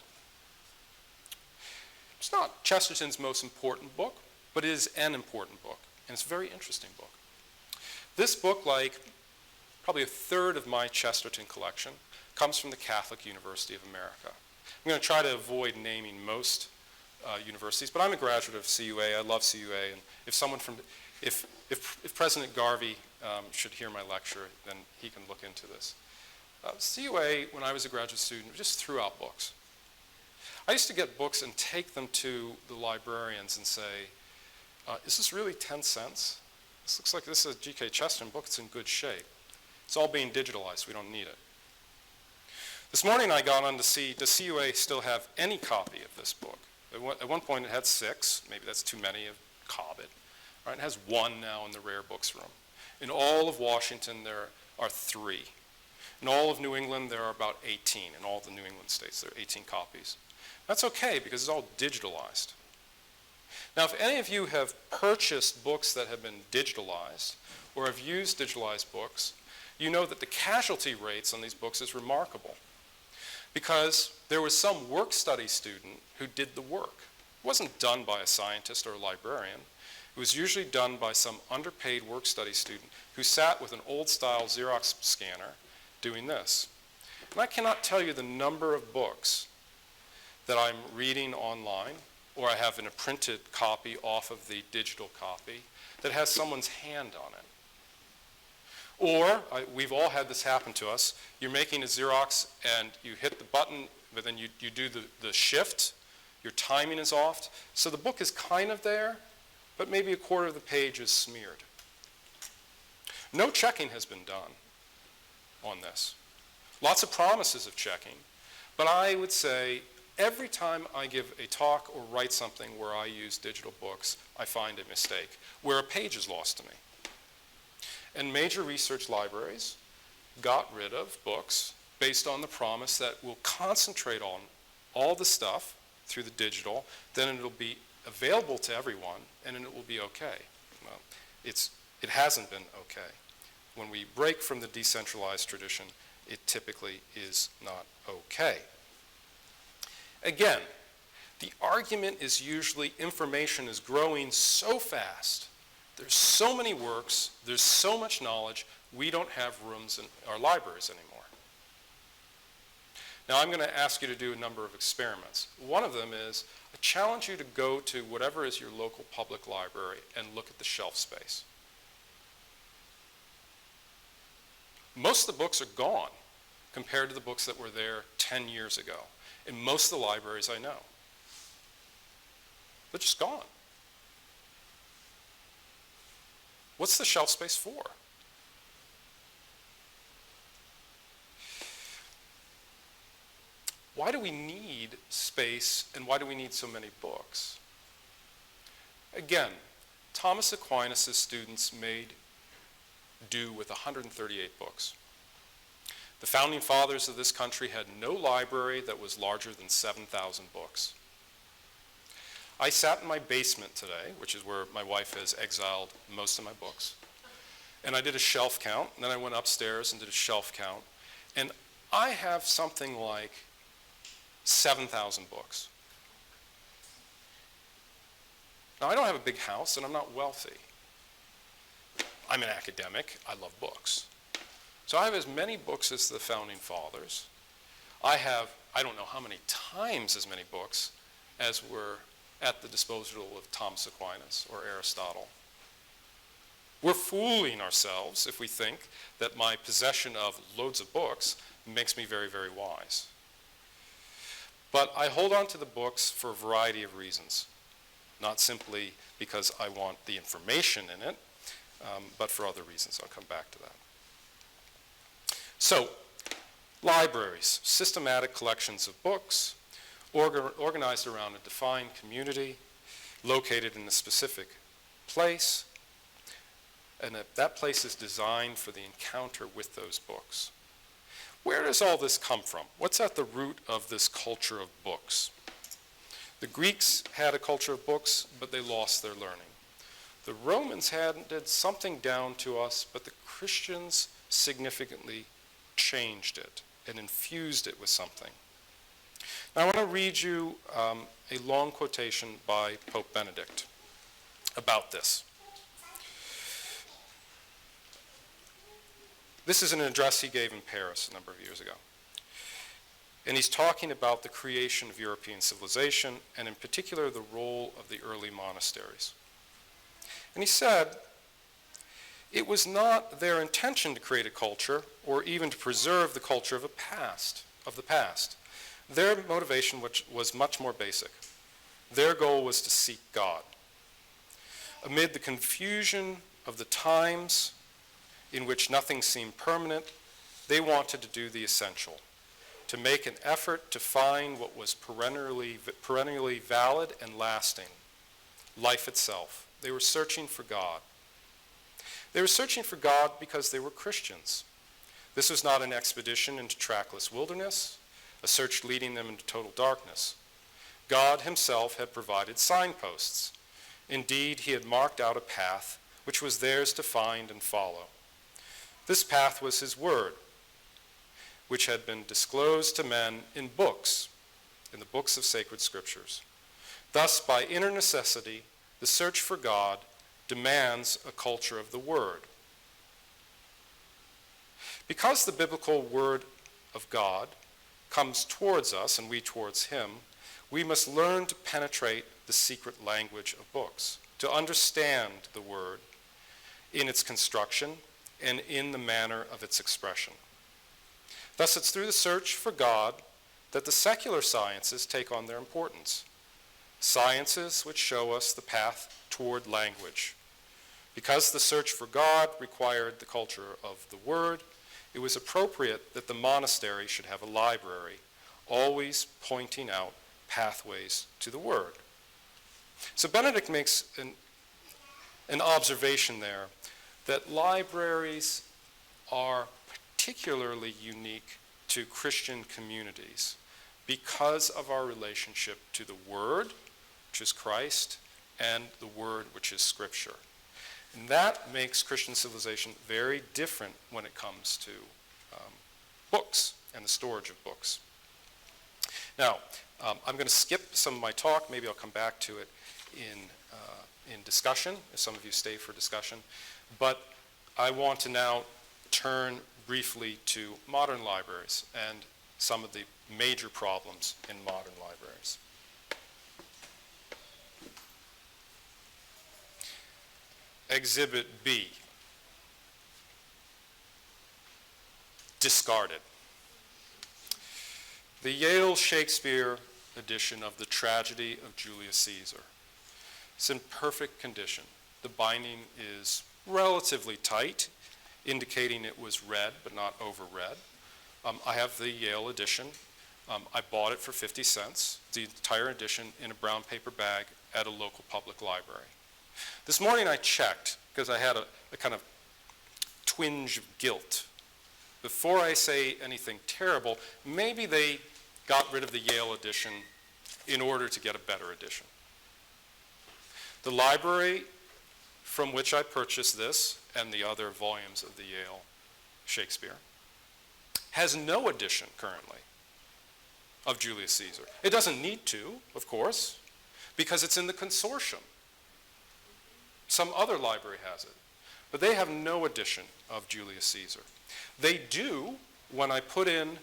It's not Chesterton's most important book, but it is an important book, and it's a very interesting book. This book, like probably a third of my Chesterton collection, comes from the Catholic University of America. I'm going to try to avoid naming most universities, but I'm a graduate of CUA. I love CUA, and if President Garvey should hear my lecture, then he can look into this. CUA, when I was a graduate student, just threw out books. I used to get books and take them to the librarians and say, is this really 10 cents? This looks like this is a G.K. Chesterton book. It's in good shape. It's all being digitalized. We don't need it. This morning I got on to see, does CUA still have any copy of this book? At one point it had 6. Maybe that's too many of Cobbett. Right? It has 1 now in the rare books room. In all of Washington there are 3. In all of New England there are about 18. In all the New England states there are 18 copies. That's okay because it's all digitalized. Now, if any of you have purchased books that have been digitalized or have used digitalized books, you know that the casualty rates on these books is remarkable because there was some work-study student who did the work. It wasn't done by a scientist or a librarian. It was usually done by some underpaid work-study student who sat with an old-style Xerox scanner doing this. And I cannot tell you the number of books that I'm reading online, or I have in a printed copy off of the digital copy, that has someone's hand on it. Or, we've all had this happen to us, you're making a Xerox and you hit the button, but then you do the shift, your timing is off, so the book is kind of there, but maybe a quarter of the page is smeared. No checking has been done on this. Lots of promises of checking, but I would say every time I give a talk or write something where I use digital books, I find a mistake, where a page is lost to me. And major research libraries got rid of books based on the promise that we'll concentrate on all the stuff through the digital, then it'll be available to everyone, and then it will be okay. Well, it hasn't been okay. When we break from the decentralized tradition, it typically is not okay. Again, the argument is usually information is growing so fast, there's so many works, there's so much knowledge, we don't have rooms in our libraries anymore. Now I'm going to ask you to do a number of experiments. One of them is I challenge you to go to whatever is your local public library and look at the shelf space. Most of the books are gone. compared to the books that were there 10 years ago in most of the libraries I know. They're just gone. What's the shelf space for? Why do we need space, and why do we need so many books? Again, Thomas Aquinas' students made do with 138 books. The founding fathers of this country had no library that was larger than 7,000 books. I sat in my basement today, which is where my wife has exiled most of my books, and I did a shelf count, and then I went upstairs and did a shelf count, and I have something like 7,000 books. Now, I don't have a big house, and I'm not wealthy. I'm an academic. I love books. So I have as many books as the founding fathers. I have, I don't know how many times as many books as were at the disposal of Thomas Aquinas or Aristotle. We're fooling ourselves if we think that my possession of loads of books makes me very, very wise. But I hold on to the books for a variety of reasons, not simply because I want the information in it, but for other reasons. I'll come back to that. So, libraries, systematic collections of books, organized around a defined community, located in a specific place, and that place is designed for the encounter with those books. Where does all this come from? What's at the root of this culture of books? The Greeks had a culture of books, but they lost their learning. The Romans handed something down to us, but the Christians significantly changed it and infused it with something. Now I want to read you a long quotation by Pope Benedict about this. This is an address he gave in Paris a number of years ago. And he's talking about the creation of European civilization, and in particular the role of the early monasteries. And he said, it was not their intention to create a culture or even to preserve the culture of the past. Their motivation was much more basic. Their goal was to seek God. Amid the confusion of the times in which nothing seemed permanent, they wanted to do the essential, to make an effort to find what was perennially valid and lasting, life itself. They were searching for God. They were searching for God because they were Christians. This was not an expedition into trackless wilderness, a search leading them into total darkness. God himself had provided signposts. Indeed, he had marked out a path which was theirs to find and follow. This path was his word, which had been disclosed to men in books, in the books of sacred scriptures. Thus, by inner necessity, the search for God demands a culture of the word. Because the biblical word of God comes towards us and we towards him, we must learn to penetrate the secret language of books, to understand the word in its construction and in the manner of its expression. Thus, it's through the search for God that the secular sciences take on their importance. Sciences which show us the path toward language. Because the search for God required the culture of the word, it was appropriate that the monastery should have a library, always pointing out pathways to the word. So Benedict makes an observation there that libraries are particularly unique to Christian communities because of our relationship to the Word, which is Christ, and the Word, which is Scripture. And that makes Christian civilization very different when it comes to books and the storage of books. Now, I'm going to skip some of my talk. Maybe I'll come back to it in discussion, if some of you stay for discussion. But I want to now turn briefly to modern libraries and some of the major problems in modern libraries. Exhibit B, discarded. the Yale Shakespeare edition of The Tragedy of Julius Caesar. It's in perfect condition. The binding is relatively tight, indicating it was read but not overread. I have the Yale edition. I bought it for 50 cents, the entire edition in a brown paper bag at a local public library. This morning I checked because I had a kind of twinge of guilt. Before I say anything terrible, maybe they got rid of the Yale edition in order to get a better edition. The library from which I purchased this and the other volumes of the Yale Shakespeare has no edition currently of Julius Caesar. It doesn't need to, of course, because it's in the consortium. Some other library has it, but they have no edition of Julius Caesar. They do, when I put in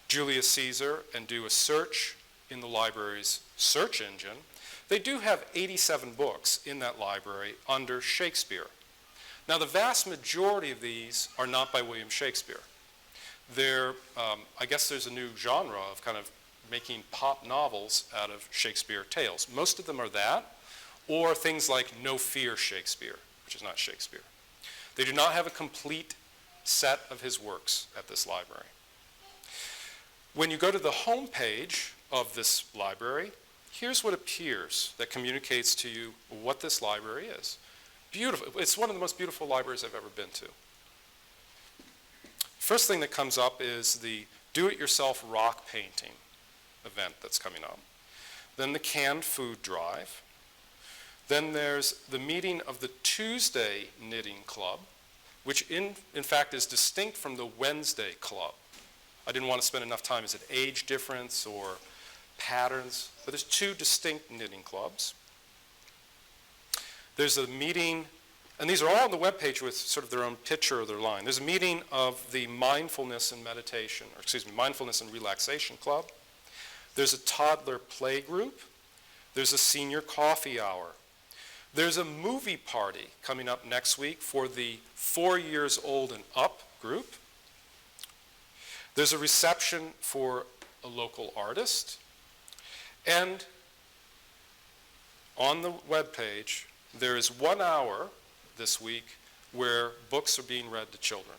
Julius Caesar and do a search in the library's search engine, they do have 87 books in that library under Shakespeare. Now, the vast majority of these are not by William Shakespeare. I guess there's a new genre of kind of making pop novels out of Shakespeare tales. Most of them are that, or things like No Fear Shakespeare, which is not Shakespeare. They do not have a complete set of his works at this library. When you go to the home page of this library, here's what appears that communicates to you what this library is. Beautiful. It's one of the most beautiful libraries I've ever been to. First thing that comes up is the do-it-yourself rock painting event that's coming up. Then the canned food drive. Then there's the meeting of the Tuesday Knitting Club, which in fact is distinct from the Wednesday Club. I didn't want to spend enough time. Is it age difference or patterns? But there's two distinct knitting clubs. There's a meeting, and these are all on the webpage with sort of their own picture or their line. There's a meeting of the Mindfulness and Meditation, or excuse me, Mindfulness and Relaxation Club. There's a toddler play group. There's a senior coffee hour. There's a movie party coming up next week for the 4 years old and up group. There's a reception for a local artist. And on the webpage, there is 1 hour this week where books are being read to children.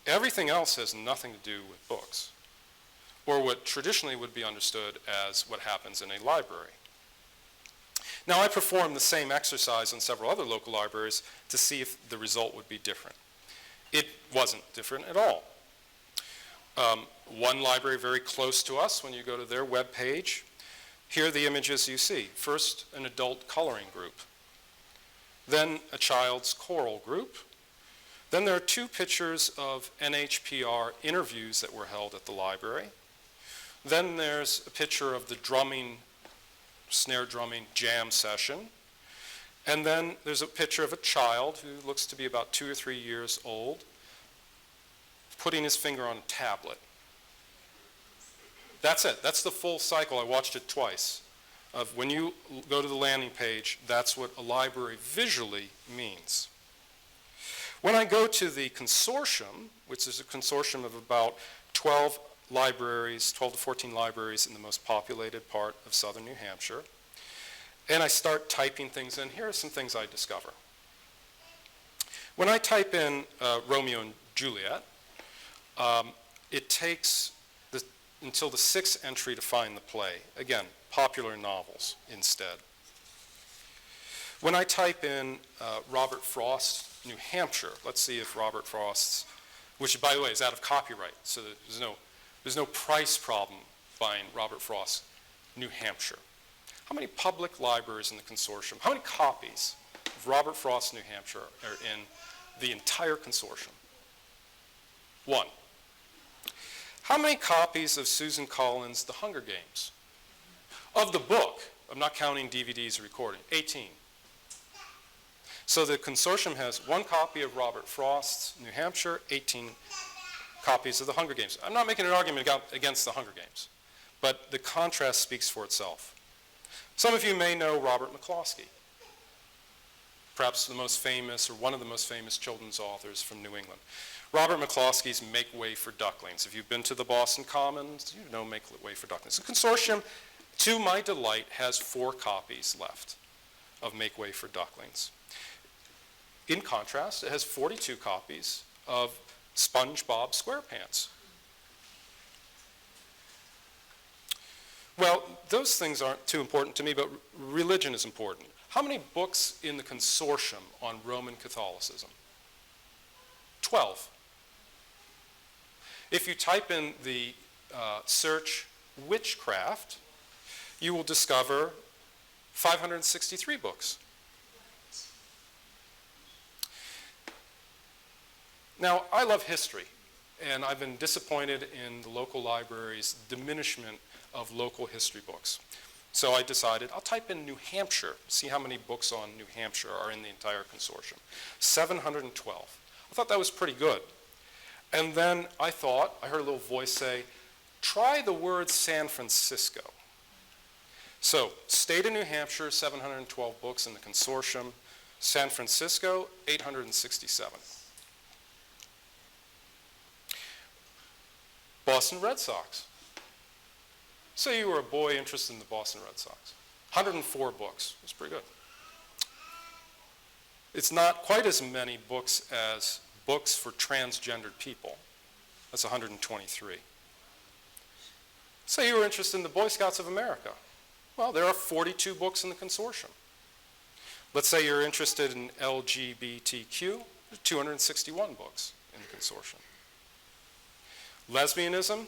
Everything else has nothing to do with books, or what traditionally would be understood as what happens in a library. Now, I performed the same exercise in several other local libraries to see if the result would be different. It wasn't different at all. One library very close to us, when you go to their webpage, here are the images you see. First, an adult coloring group. Then a child's choral group. Then there are 2 pictures of NHPR interviews that were held at the library. Then there's a picture of the drumming, snare drumming jam session. And then there's a picture of a child who looks to be about 2 or 3 years old, putting his finger on a tablet. That's it. That's the full cycle. I watched it twice. Of when you go to the landing page, that's what a library visually means. When I go to the consortium, which is a consortium of about 12 libraries, 12 to 14 libraries in the most populated part of southern New Hampshire, and I start typing things in, here are some things I discover. When I type in Romeo and Juliet, it takes until the 6th entry to find the play. Again, popular novels instead. When I type in Robert Frost, New Hampshire, let's see if Robert Frost's, which by the way is out of copyright, so there's no price problem buying Robert Frost, New Hampshire. How many public libraries in the consortium, how many copies of Robert Frost, New Hampshire are in the entire consortium? 1. How many copies of Susan Collins' The Hunger Games? Of the book, I'm not counting DVDs or recording, 18. So the consortium has 1 copy of Robert Frost's New Hampshire, 18 copies of The Hunger Games. I'm not making an argument against The Hunger Games, but the contrast speaks for itself. Some of you may know Robert McCloskey, perhaps the most famous or one of the most famous children's authors from New England. Robert McCloskey's Make Way for Ducklings. If you've been to the Boston Commons, you know Make Way for Ducklings. The consortium, to my delight, has 4 copies left of Make Way for Ducklings. In contrast, it has 42 copies of SpongeBob SquarePants. Well, those things aren't too important to me, but religion is important. How many books in the consortium on Roman Catholicism? 12. If you type in the search witchcraft, you will discover 563 books. Now, I love history, and I've been disappointed in the local library's diminishment of local history books. So I decided I'll type in New Hampshire, see how many books on New Hampshire are in the entire consortium. 712. I thought that was pretty good. And then I heard a little voice say, try the word San Francisco. So, state of New Hampshire, 712 books in the consortium. San Francisco, 867. Boston Red Sox. Say you were a boy interested in the Boston Red Sox. 104 books. That's pretty good. It's not quite as many books as books for transgendered people. That's 123. Say you were interested in the Boy Scouts of America. Well, there are 42 books in the consortium. Let's say you're interested in LGBTQ. There are 261 books in the consortium. Lesbianism,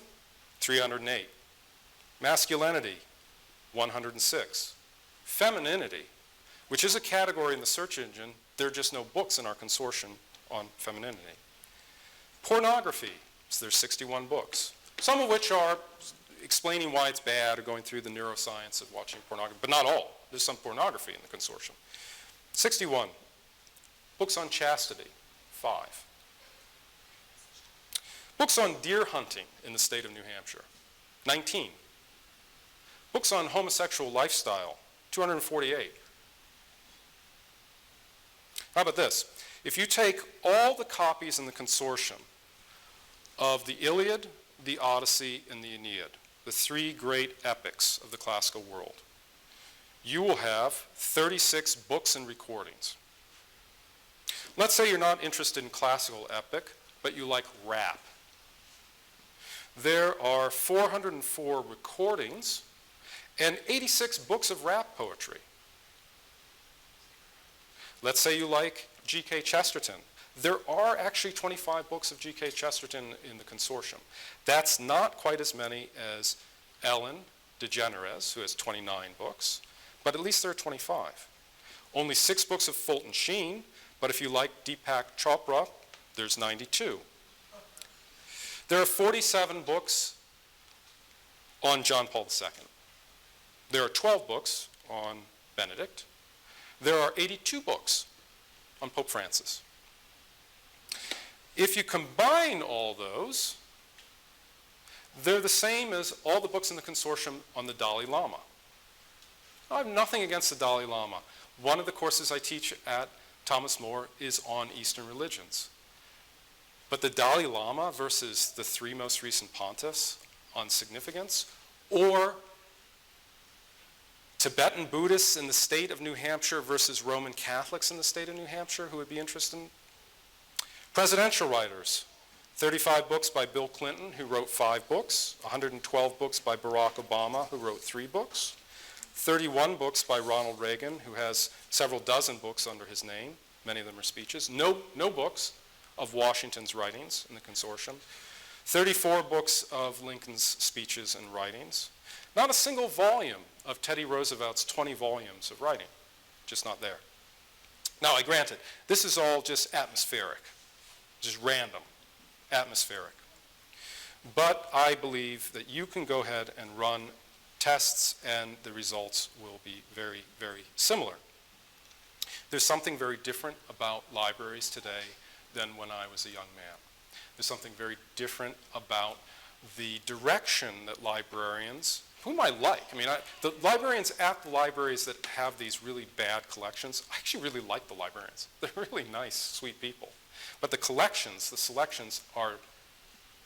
308. Masculinity, 106. Femininity, which is a category in the search engine, there are just no books in our consortium on femininity. Pornography, so there's 61 books, some of which are explaining why it's bad or going through the neuroscience of watching pornography, but not all. There's some pornography in the consortium. 61. Books on chastity, 5. Books on deer hunting in the state of New Hampshire, 19. Books on homosexual lifestyle, 248. How about this? If you take all the copies in the consortium of the Iliad, the Odyssey, and the Aeneid, the 3 great epics of the classical world, you will have 36 books and recordings. Let's say you're not interested in classical epic, but you like rap. There are 404 recordings and 86 books of rap poetry. Let's say you like G.K. Chesterton. There are actually 25 books of G.K. Chesterton in the consortium. That's not quite as many as Ellen DeGeneres, who has 29 books, but at least there are 25. Only 6 books of Fulton Sheen, but if you like Deepak Chopra, there's 92. There are 47 books on John Paul II. There are 12 books on Benedict. There are 82 books on Pope Francis. If you combine all those, they're the same as all the books in the consortium on the Dalai Lama. I have nothing against the Dalai Lama. One of the courses I teach at Thomas More is on Eastern religions. But the Dalai Lama versus the 3 most recent pontiffs on significance, or Tibetan Buddhists in the state of New Hampshire versus Roman Catholics in the state of New Hampshire, who would be interested in? Presidential writers, 35 books by Bill Clinton, who wrote 5 books, 112 books by Barack Obama, who wrote 3 books, 31 books by Ronald Reagan, who has several dozen books under his name. Many of them are speeches. No books of Washington's writings in the consortium. 34 books of Lincoln's speeches and writings. Not a single volume of Teddy Roosevelt's 20 volumes of writing. Just not there. Now, I granted, this is all just atmospheric, just random, atmospheric. But I believe that you can go ahead and run tests and the results will be very, very similar. There's something very different about libraries today than when I was a young man. There's something very different about the direction that librarians, whom I like, the librarians at the libraries that have these really bad collections, I actually really like the librarians. They're really nice, sweet people. But the selections are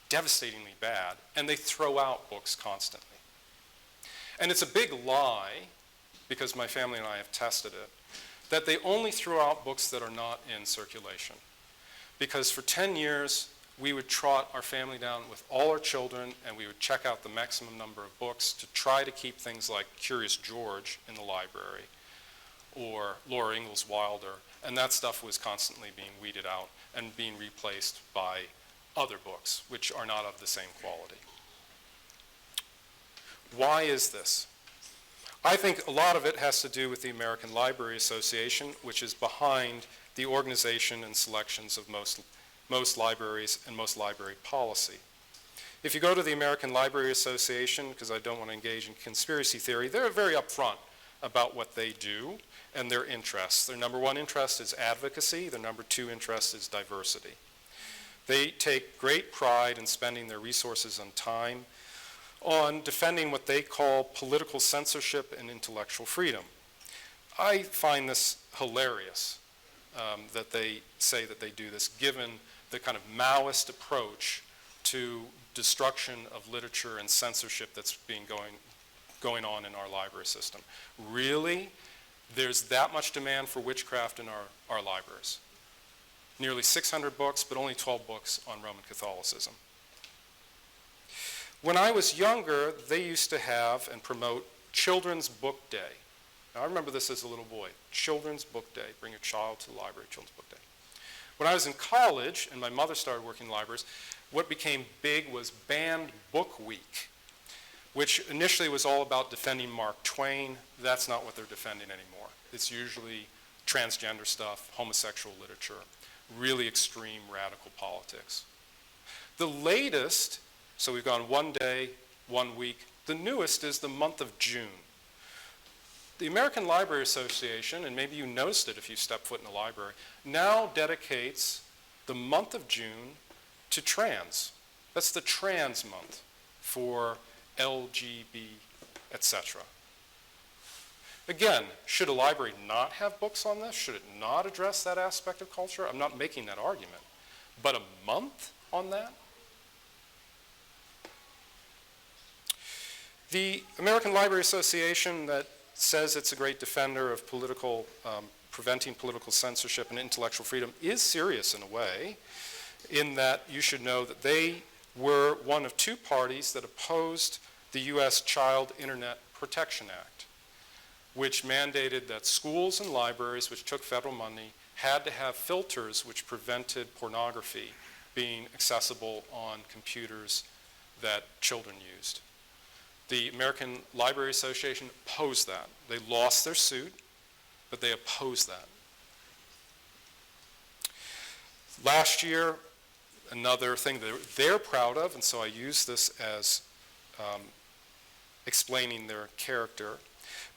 devastatingly bad, and they throw out books constantly. And it's a big lie, because my family and I have tested it, that they only throw out books that are not in circulation. Because for 10 years, we would trot our family down with all our children, and we would check out the maximum number of books to try to keep things like Curious George in the library, or Laura Ingalls Wilder, and that stuff was constantly being weeded out and being replaced by other books, which are not of the same quality. Why is this? I think a lot of it has to do with the American Library Association, which is behind the organization and selections of most libraries and most library policy. If you go to the American Library Association, because I don't want to engage in conspiracy theory, they're very upfront about what they do and their interests. Their number one interest is advocacy. Their number two interest is diversity. They take great pride in spending their resources and time on defending what they call political censorship and intellectual freedom. I find this hilarious that they say that they do this, given the kind of Maoist approach to destruction of literature and censorship that's been going on in our library system. Really? There's that much demand for witchcraft in our libraries. Nearly 600 books, but only 12 books on Roman Catholicism. When I was younger, they used to have and promote Children's Book Day. Now, I remember this as a little boy. Children's Book Day. Bring your child to the library, Children's Book Day. When I was in college, and my mother started working in libraries, what became big was Banned Book Week, which initially was all about defending Mark Twain. That's not what they're defending anymore. It's usually transgender stuff, homosexual literature, really extreme radical politics. The latest, so we've gone 1 day, 1 week. The newest is the month of June. The American Library Association, and maybe you noticed it if you step foot in a library, now dedicates the month of June to trans. That's the trans month for LGB, etc. Again, should a library not have books on this? Should it not address that aspect of culture? I'm not making that argument. But a month on that? The American Library Association, that says it's a great defender of preventing political censorship and intellectual freedom, is serious in a way, in that you should know that they were one of two parties that opposed the U.S. Child Internet Protection Act, which mandated that schools and libraries which took federal money had to have filters which prevented pornography being accessible on computers that children used. The American Library Association opposed that. They lost their suit, but they opposed that. Last year, another thing that they're proud of, and so I use this as explaining their character,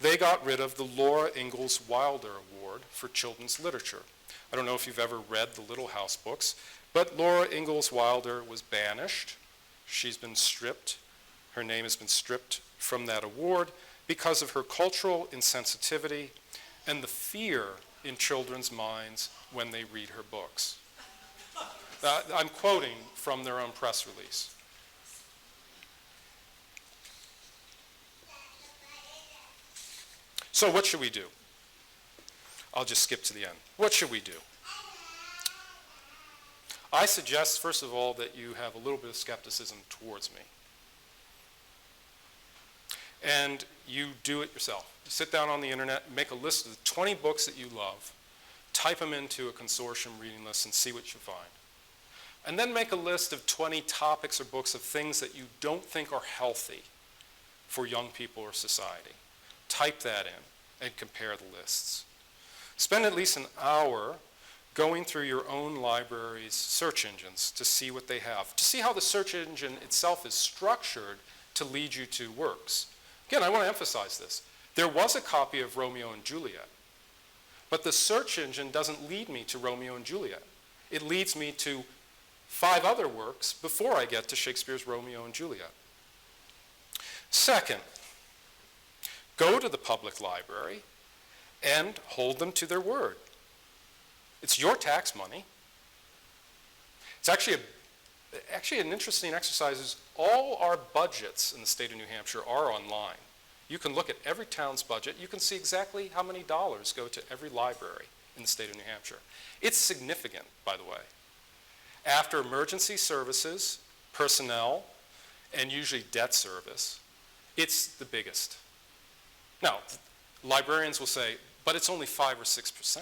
they got rid of the Laura Ingalls Wilder Award for Children's Literature. I don't know if you've ever read the Little House books, but Laura Ingalls Wilder was banished. She's been stripped. Her name has been stripped from that award because of her cultural insensitivity and the fear in children's minds when they read her books. I'm quoting from their own press release. So what should we do? I'll just skip to the end. What should we do? I suggest, first of all, that you have a little bit of skepticism towards me. And you do it yourself. You sit down on the internet, make a list of the 20 books that you love, type them into a consortium reading list and see what you find. And then make a list of 20 topics or books of things that you don't think are healthy for young people or society. Type that in and compare the lists. Spend at least an hour going through your own library's search engines to see what they have, to see how the search engine itself is structured to lead you to works. Again, I want to emphasize this. There was a copy of Romeo and Juliet, but the search engine doesn't lead me to Romeo and Juliet. It leads me to 5 other works before I get to Shakespeare's Romeo and Juliet. Second, go to the public library and hold them to their word. It's your tax money. It's actually an interesting exercise is all our budgets in the state of New Hampshire are online. You can look at every town's budget. You can see exactly how many dollars go to every library in the state of New Hampshire. It's significant, by the way. After emergency services, personnel, and usually debt service, it's the biggest. Now, librarians will say, but it's only 5 or 6%.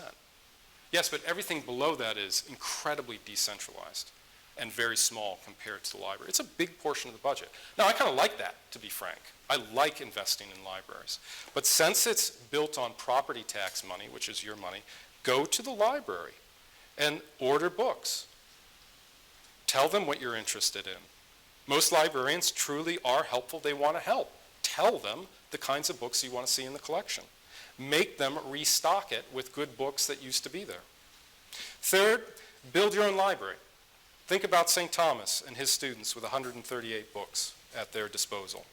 Yes, but everything below that is incredibly decentralized and very small compared to the library. It's a big portion of the budget. Now, I kind of like that, to be frank. I like investing in libraries. But since it's built on property tax money, which is your money, go to the library and order books. Tell them what you're interested in. Most librarians truly are helpful. They want to help. Tell them the kinds of books you want to see in the collection. Make them restock it with good books that used to be there. Third, build your own library. Think about St. Thomas and his students with 138 books at their disposal.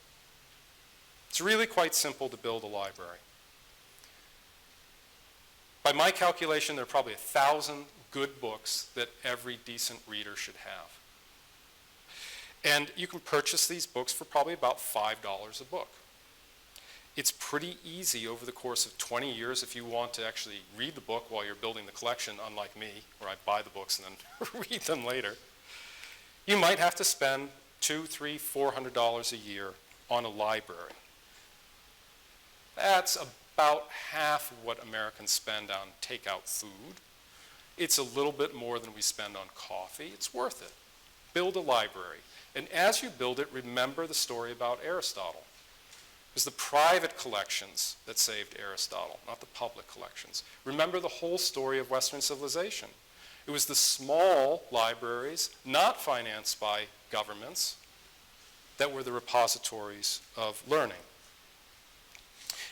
It's really quite simple to build a library. By my calculation, there are probably 1,000 good books that every decent reader should have. And you can purchase these books for probably about $5 a book. It's pretty easy over the course of 20 years if you want to actually read the book while you're building the collection, unlike me, where I buy the books and then read them later. You might have to spend $200, $300, $400 a year on a library. That's about half of what Americans spend on takeout food. It's a little bit more than we spend on coffee. It's worth it. Build a library. And as you build it, remember the story about Aristotle. It was the private collections that saved Aristotle, not the public collections. Remember the whole story of Western civilization. It was the small libraries, not financed by governments, that were the repositories of learning.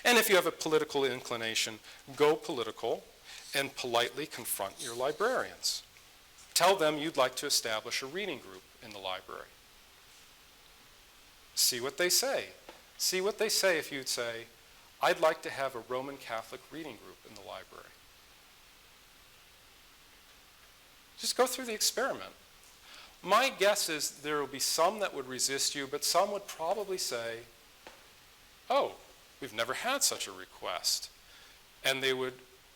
And if you have a political inclination, go political and politely confront your librarians. Tell them you'd like to establish a reading group in the library. See what they say. See what they say if you'd say, I'd like to have a Roman Catholic reading group in the library. Just go through the experiment. My guess is there will be some that would resist you, but some would probably say, oh, we've never had such a request. And they would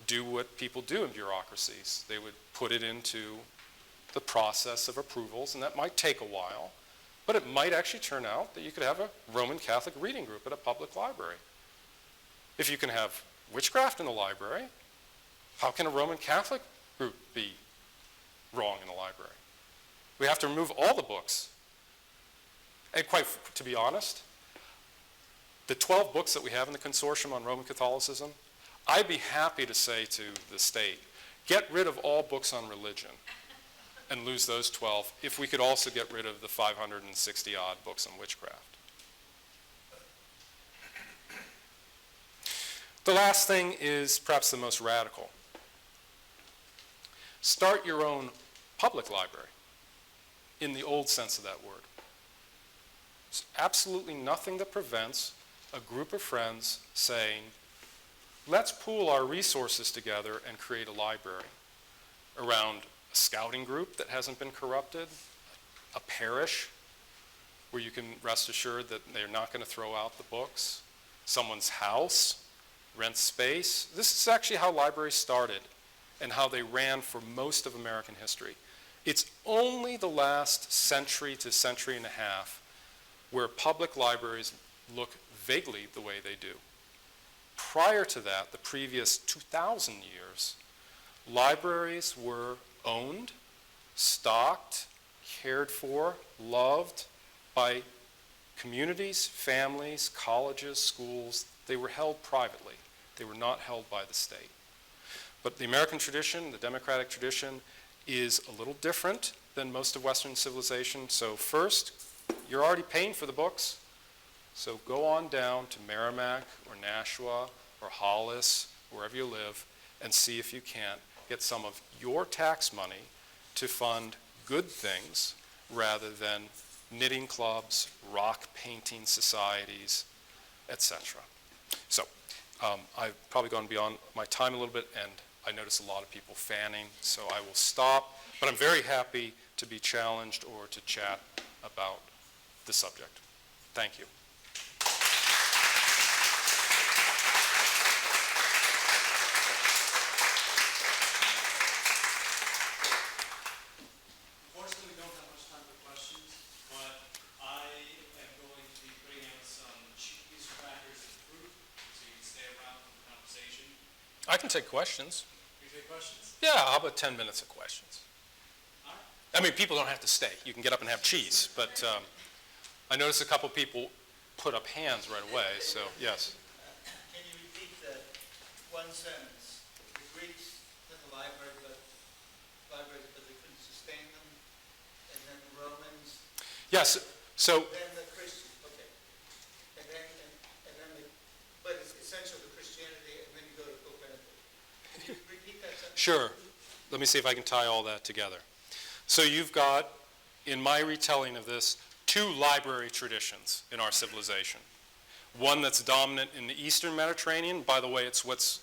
do what people do in bureaucracies. They would put it into the process of approvals, and that might take a while. But it might actually turn out that you could have a Roman Catholic reading group at a public library. If you can have witchcraft in the library, how can a Roman Catholic group be wrong in the library? We have to remove all the books. And to be honest, the 12 books that we have in the consortium on Roman Catholicism, I'd be happy to say to the state, get rid of all books on religion and lose those 12 if we could also get rid of the 560 odd books on witchcraft. The last thing is perhaps the most radical. Start your own public library in the old sense of that word. There's absolutely nothing that prevents a group of friends saying, let's pool our resources together and create a library around a scouting group that hasn't been corrupted, a parish where you can rest assured that they're not going to throw out the books, someone's house, rent space. This is actually how libraries started and how they ran for most of American history. It's only the last century to century and a half where public libraries look vaguely the way they do. Prior to that, the previous 2,000 years, libraries were owned, stocked, cared for, loved by communities, families, colleges, schools. They were held privately. They were not held by the state. But the American tradition, the democratic tradition, is a little different than most of Western civilization. So first, you're already paying for the books. So go on down to Merrimack or Nashua or Hollis, wherever you live, and see if you can't get some of your tax money to fund good things rather than knitting clubs, rock painting societies, etc. So I've probably gone beyond my time a little bit, and I notice a lot of people fanning, so I will stop. But I'm very happy to be challenged or to chat about the subject. Thank you. Unfortunately, we don't have much time for questions, but I am going to be putting out some cheese, crackers, and fruit, so you can stay around for the conversation. I can take questions. You take questions? Yeah, how about 10 minutes of questions? All right. I mean, people don't have to stay. You can get up and have cheese, but I noticed a couple people put up hands right away, so yes. Can you repeat that one sentence? The Greeks had a library, but they couldn't sustain them, and then the Romans. Yes. So. Then the Christians. Okay. And then but it's essential to Christianity, and then you go to Pope Benedict. Can you repeat that sentence? Sure. Let me see if I can tie all that together. So you've got, in my retelling of this, two library traditions in our civilization. One that's dominant in the Eastern Mediterranean. By the way, it's what's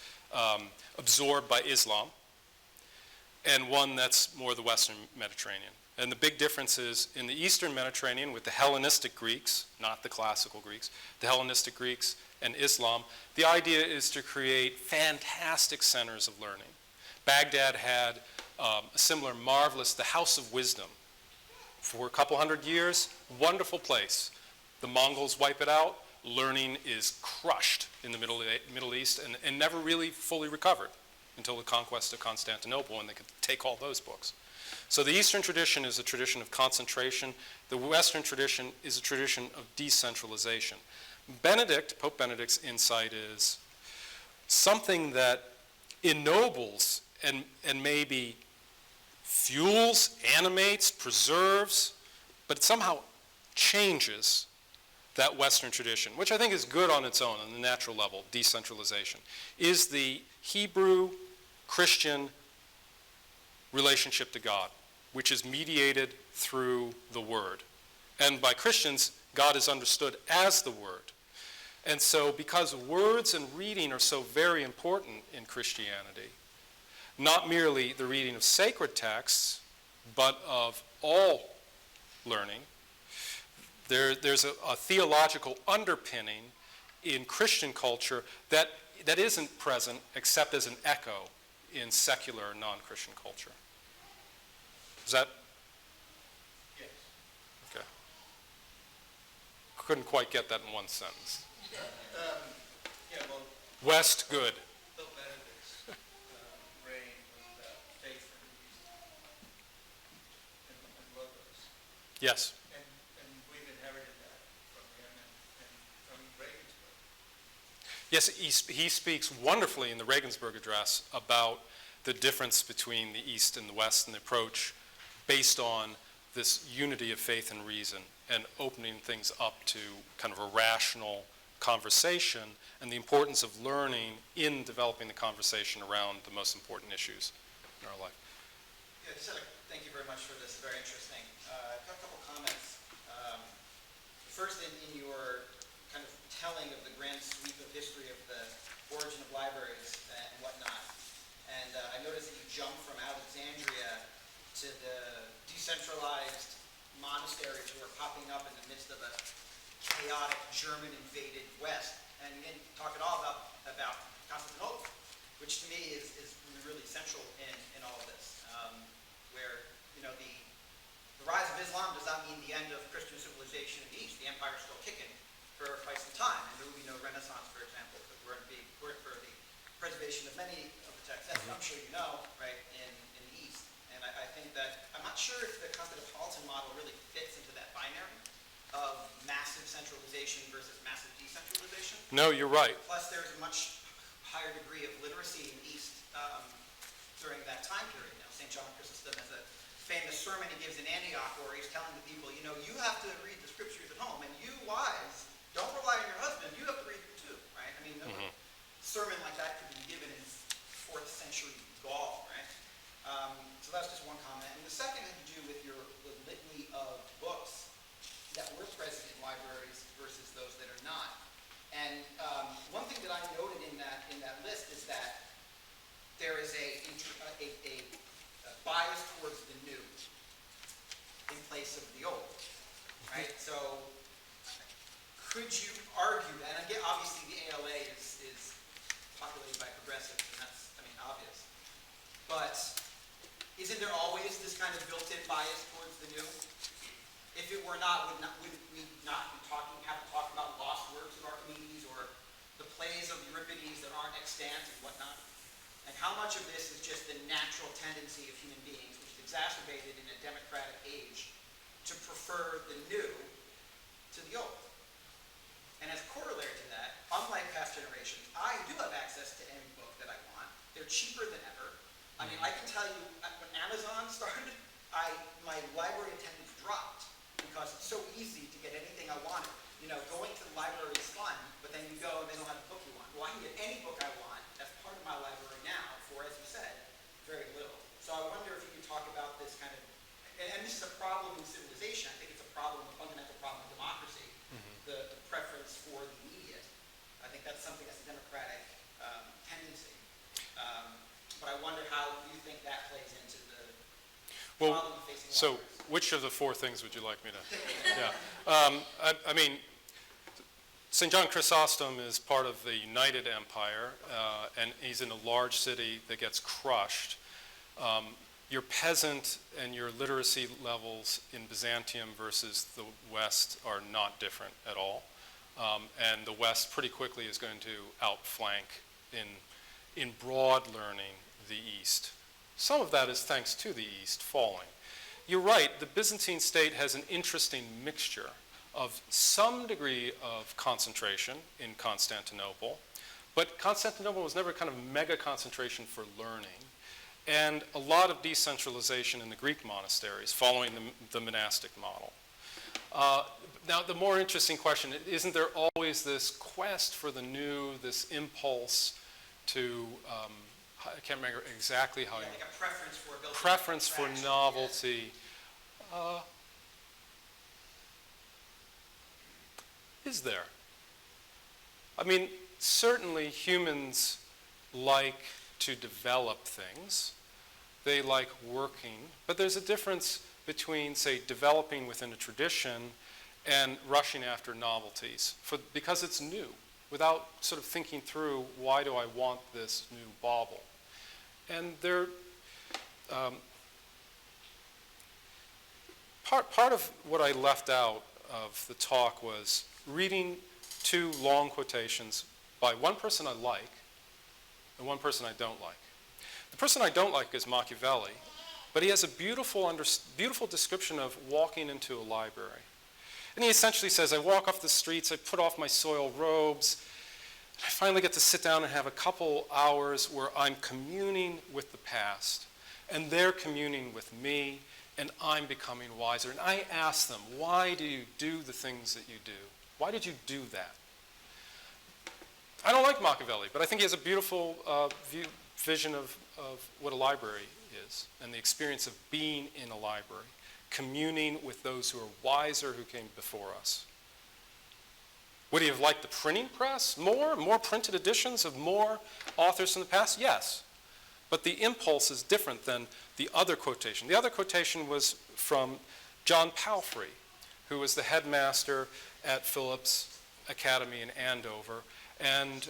absorbed by Islam. And one that's more the Western Mediterranean. And the big difference is in the Eastern Mediterranean with the Hellenistic Greeks, not the classical Greeks, the Hellenistic Greeks and Islam, the idea is to create fantastic centers of learning. Baghdad had a similar marvelous, the House of Wisdom. For a couple hundred years, wonderful place. The Mongols wipe it out, learning is crushed in the Middle East and never really fully recovered until the conquest of Constantinople, when they could take all those books. So the Eastern tradition is a tradition of concentration. The Western tradition is a tradition of decentralization. Pope Benedict's insight is something that ennobles and maybe fuels, animates, preserves, but it somehow changes that Western tradition, which I think is good on its own, on the natural level, decentralization, is the Hebrew Christian relationship to God, which is mediated through the Word. And by Christians, God is understood as the Word. And so because words and reading are so very important in Christianity, not merely the reading of sacred texts, but of all learning, there's a theological underpinning in Christian culture that isn't present except as an echo in secular non-Christian culture. Is that? Yes. Okay. Couldn't quite get that in one sentence. Yeah, well, West, good. Pope Benedict's reign was about faith in the East and logos. Yes. And we've inherited that from him and from Regensburg. Yes, he speaks wonderfully in the Regensburg Address about the difference between the East and the West and the approach based on this unity of faith and reason and opening things up to kind of a rational conversation and the importance of learning in developing the conversation around the most important issues in our life. Yeah, thank you very much for this. Very interesting. I've got a couple comments. First, in your kind of telling of the grand sweep of history of the origin of libraries and whatnot, and I noticed that you jumped from Alexandria to the decentralized monasteries who are popping up in the midst of a chaotic German-invaded West, and you didn't talk at all about Constantinople, which to me is really central in all of this, where the rise of Islam does not mean the end of Christian civilization in the East. The empire is still kicking for quite some time, and there will be no Renaissance, for example, if it weren't for the preservation of many of the texts, as I'm sure you know, right, in the East. And I think that, I'm not sure if the Constantinopolitan model really fits into that binary of massive centralization versus massive decentralization. No, you're right. Plus, there's a much higher degree of literacy in the East during that time period. Now, St. John Chrysostom has a famous sermon he gives in Antioch where he's telling the people, you have to read the scriptures at home, and you wives, don't rely on your husband, you have to read them too, right? I mean, no sermon like that could be given in 4th century Gaul, right? So that's just one comment. And the second had to do with the litany of books that were present in libraries versus those that are not. And one thing that I noted in that list is that there is a bias towards the new. in place of the old, right? So could you argue that, and again, obviously the ALA is populated by progressives, and that's, I mean, obvious. But isn't there always this kind of built-in bias towards the new? If it were not, would we not be have to talk about lost works of Archimedes or the plays of Euripides that aren't extant and whatnot? And how much of this is just the natural tendency of human beings, which is exacerbated in a democratic age, to prefer the new to the old? And as a corollary to that, unlike past generations, I do have access to any book that I want. They're cheaper than ever. I mean, I can tell you, when Amazon started, my library attendance dropped because it's so easy to get anything I wanted. You know, going to the library is fun, but then you go and they don't have the book you want. Well, I can get any book I want as part of my library now for, as you said, very little. So I wonder if you could talk about this kind of, and this is a problem in civilization. I think it's a problem, a fundamental problem in democracy, the preference for the immediate. I think that's something that's a democratic tendency. But I wonder how you think that plays into the problem facing so libraries. which of the four things would you like me to? Yeah. I mean, St. John Chrysostom is part of the United Empire, and he's in a large city that gets crushed. Your peasant and your literacy levels in Byzantium versus the West are not different at all. And the West pretty quickly is going to outflank in broad learning the East. Some of that is thanks to the East falling. You're right, the Byzantine state has an interesting mixture of some degree of concentration in Constantinople, but Constantinople was never kind of mega concentration for learning, and a lot of decentralization in the Greek monasteries following the monastic model. Now, the more interesting question, isn't there always this quest for the new, this impulse to, I can't remember exactly how like a preference for ability. Preference for novelty. Is there? I mean, certainly humans like to develop things. They like working, but there's a difference between, say, developing within a tradition and rushing after novelties because it's new, without sort of thinking through, why do I want this new bauble? And there, part of what I left out of the talk was reading two long quotations by one person I like and one person I don't like. The person I don't like is Machiavelli, but he has a beautiful description of walking into a library. And he essentially says, I walk off the streets, I put off my soiled robes, I finally get to sit down and have a couple hours where I'm communing with the past, and they're communing with me, and I'm becoming wiser. And I ask them, why do you do the things that you do? Why did you do that? I don't like Machiavelli, but I think he has a beautiful vision of what a library is, and the experience of being in a library, communing with those who are wiser who came before us. Would he have liked the printing press more printed editions of more authors from the past? Yes. But the impulse is different than the other quotation. The other quotation was from John Palfrey, who was the headmaster at Phillips Academy in Andover, and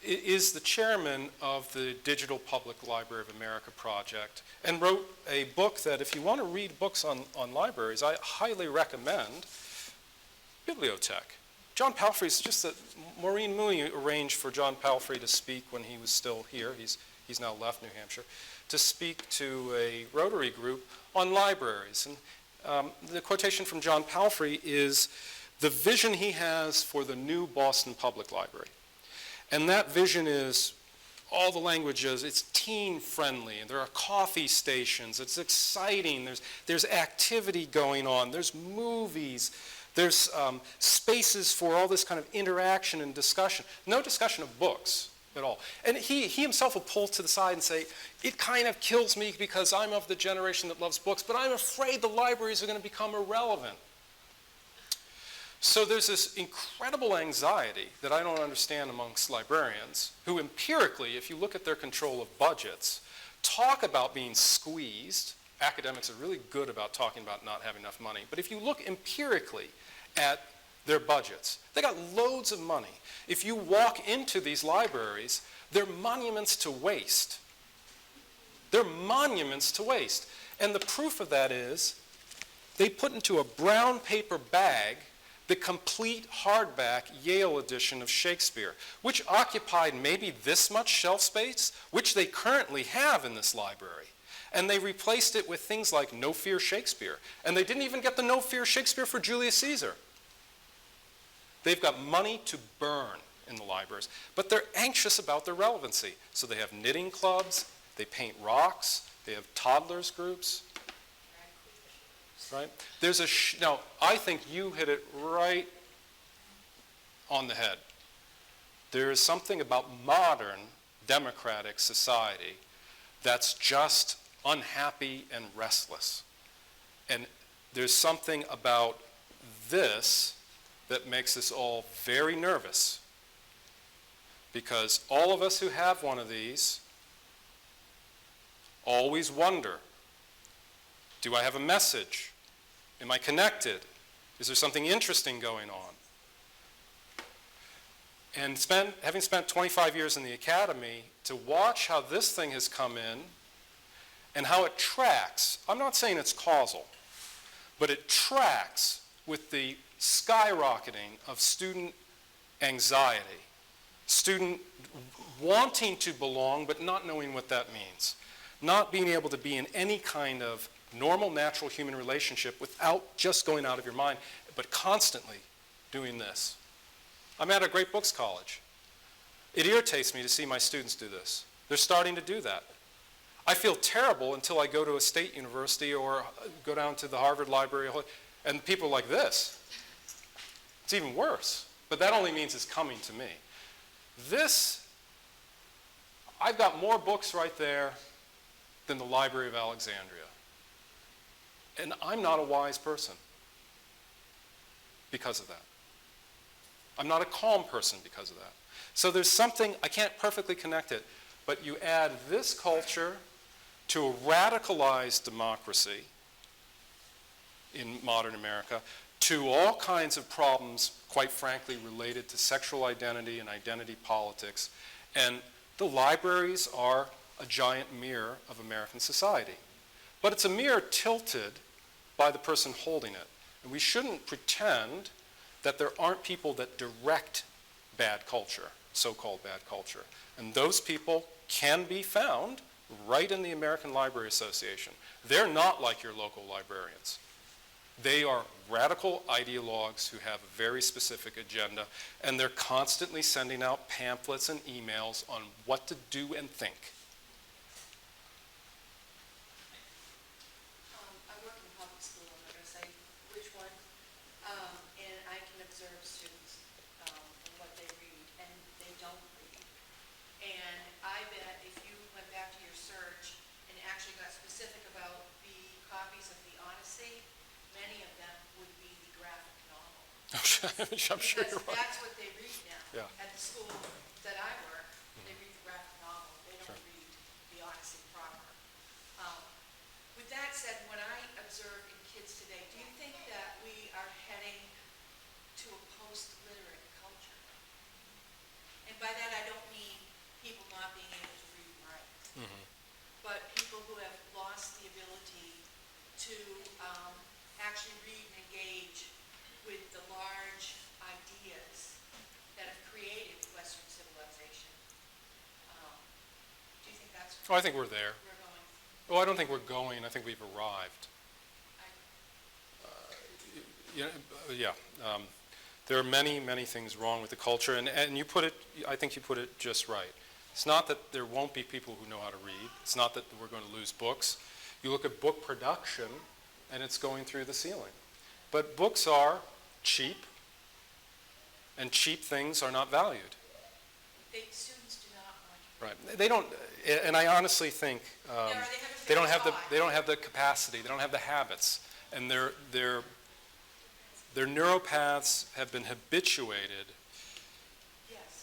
is the chairman of the Digital Public Library of America project, and wrote a book that, if you want to read books on libraries, I highly recommend, Bibliotech. John Palfrey is just that Maureen Mooney arranged for John Palfrey to speak when he was still here. He's now left New Hampshire, to speak to a Rotary group on libraries. And the quotation from John Palfrey is the vision he has for the new Boston Public Library. And that vision is all the languages, it's teen friendly, and there are coffee stations, it's exciting, there's activity going on, there's movies, there's spaces for all this kind of interaction and discussion. No discussion of books at all. And he himself will pull to the side and say, it kind of kills me because I'm of the generation that loves books, but I'm afraid the libraries are going to become irrelevant. So there's this incredible anxiety that I don't understand amongst librarians who empirically, if you look at their control of budgets, talk about being squeezed academics are really good about talking about not having enough money. But if you look empirically at their budgets, they got loads of money. If you walk into these libraries, they're monuments to waste. They're monuments to waste. And the proof of that is they put into a brown paper bag the complete hardback Yale edition of Shakespeare, which occupied maybe this much shelf space, which they currently have in this library. And they replaced it with things like No Fear Shakespeare. And they didn't even get the No Fear Shakespeare for Julius Caesar. They've got money to burn in the libraries, but they're anxious about their relevancy. So they have knitting clubs, they paint rocks, they have toddlers groups. Right? There's now, I think you hit it right on the head. There is something about modern democratic society that's just unhappy and restless. And there's something about this that makes us all very nervous. Because all of us who have one of these always wonder, do I have a message? Am I connected? Is there something interesting going on? And having spent 25 years in the academy, to watch how this thing has come in and how it tracks, I'm not saying it's causal, but it tracks with the skyrocketing of student anxiety, student wanting to belong but not knowing what that means, not being able to be in any kind of normal, natural human relationship without just going out of your mind, but constantly doing this. I'm at a great books college. It irritates me to see my students do this. They're starting to do that. I feel terrible until I go to a state university or go down to the Harvard Library, and people are like this. It's even worse, but that only means it's coming to me. This, I've got more books right there than the Library of Alexandria. And I'm not a wise person because of that. I'm not a calm person because of that. So there's something, I can't perfectly connect it, but you add this culture to a radicalized democracy in modern America, to all kinds of problems, quite frankly, related to sexual identity and identity politics. And the libraries are a giant mirror of American society. But it's a mirror tilted by the person holding it. And we shouldn't pretend that there aren't people that direct bad culture, so-called bad culture. And those people can be found right in the American Library Association. They're not like your local librarians. They are radical ideologues who have a very specific agenda, and they're constantly sending out pamphlets and emails on what to do and think. I work in public school, I'm not going to say which one, and I can observe students and what they read, and they don't read. And I bet if you went back to your search and actually got specific about the copies of the Odyssey, many of them would be the graphic novel. I'm sure you're right. That's what they read now. Yeah. At the school that I work, they read the graphic novel. They don't read the Odyssey proper. With that said, when I observe in kids today, do you think that we are heading to a post-literate culture? And by that I don't mean people not being able to read and write, but people who have lost the ability to actually read and engage with the large ideas that have created Western civilization. Do you think that's Oh, I think we're there. where we're going? Oh, I don't think we're going. I think we've arrived. There are many, many things wrong with the culture, and you put it, I think you put it just right. It's not that there won't be people who know how to read. It's not that we're going to lose books. You look at book production, and it's going through the ceiling. But books are cheap, and cheap things are not valued. Students do not want to. Right. They don't, and I honestly think they don't have the capacity, they don't have the habits, and their neuropaths have been habituated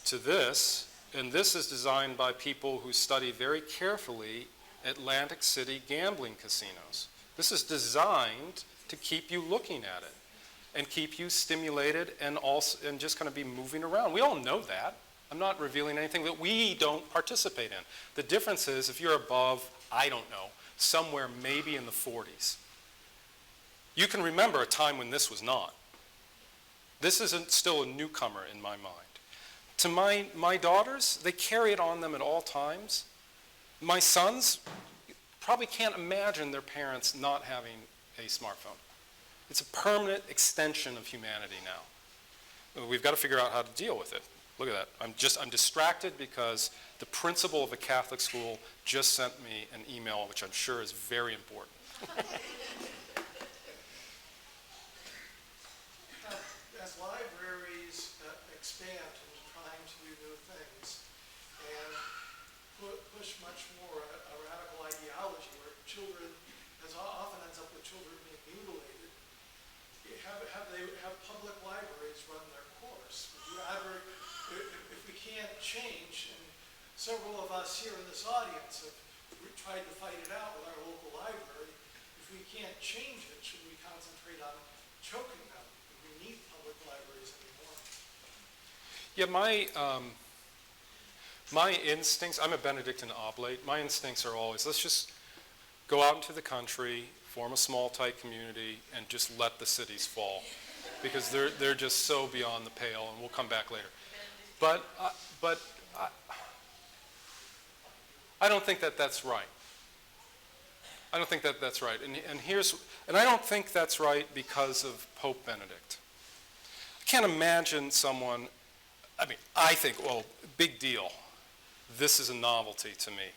to this, and this is designed by people who study very carefully Atlantic City gambling casinos. This is designed to keep you looking at it and keep you stimulated and just kind of be moving around. We all know that. I'm not revealing anything that we don't participate in. The difference is if you're above, I don't know, somewhere maybe in the 40s. You can remember a time when this was not. This isn't still a newcomer in my mind. To my daughters, they carry it on them at all times. My sons probably can't imagine their parents not having a smartphone. It's a permanent extension of humanity now. We've got to figure out how to deal with it. Look at that. I'm distracted because the principal of a Catholic school just sent me an email, which I'm sure is very important. As libraries expand into trying to do new things and push much more a radical ideology where children, as often ends up with children being mutilated, have public libraries run their course. If we can't change, and several of us here in this audience have tried to fight it out with our local library, if we can't change it, should we concentrate on choking them? Do we need public libraries anymore? Yeah, my instincts, I'm a Benedictine oblate, my instincts are always, let's just go out into the country, form a small, tight community, and just let the cities fall. Because they're just so beyond the pale, and we'll come back later. But I don't think that that's right. I don't think that that's right. And I don't think that's right because of Pope Benedict. I can't imagine someone, I think, well, big deal. This is a novelty to me.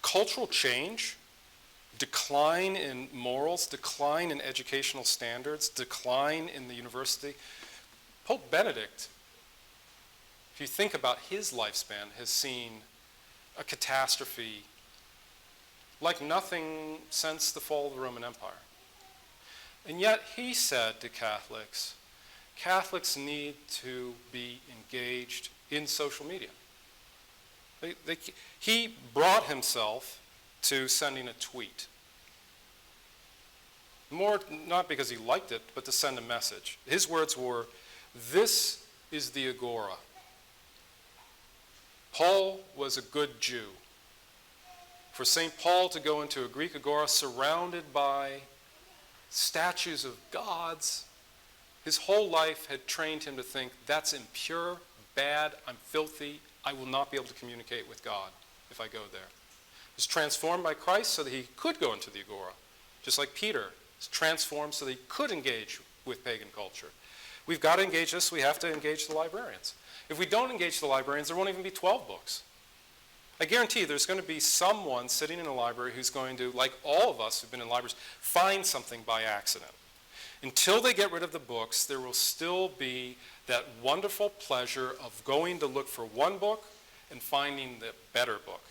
Cultural change, decline in morals, decline in educational standards, decline in the university. Pope Benedict, if you think about his lifespan, has seen a catastrophe like nothing since the fall of the Roman Empire. And yet he said to Catholics, Catholics need to be engaged in social media. He brought himself to sending a tweet. More, not because he liked it, but to send a message. His words were, "This is the agora." Paul was a good Jew. For St. Paul to go into a Greek agora surrounded by statues of gods, his whole life had trained him to think, that's impure, bad, I'm filthy, I will not be able to communicate with God if I go there. He was transformed by Christ so that he could go into the agora, just like Peter was transformed so that he could engage with pagan culture. We've got to engage this, we have to engage the librarians. If we don't engage the librarians, there won't even be 12 books. I guarantee there's going to be someone sitting in a library who's going to, like all of us who've been in libraries, find something by accident. Until they get rid of the books, there will still be that wonderful pleasure of going to look for one book and finding the better book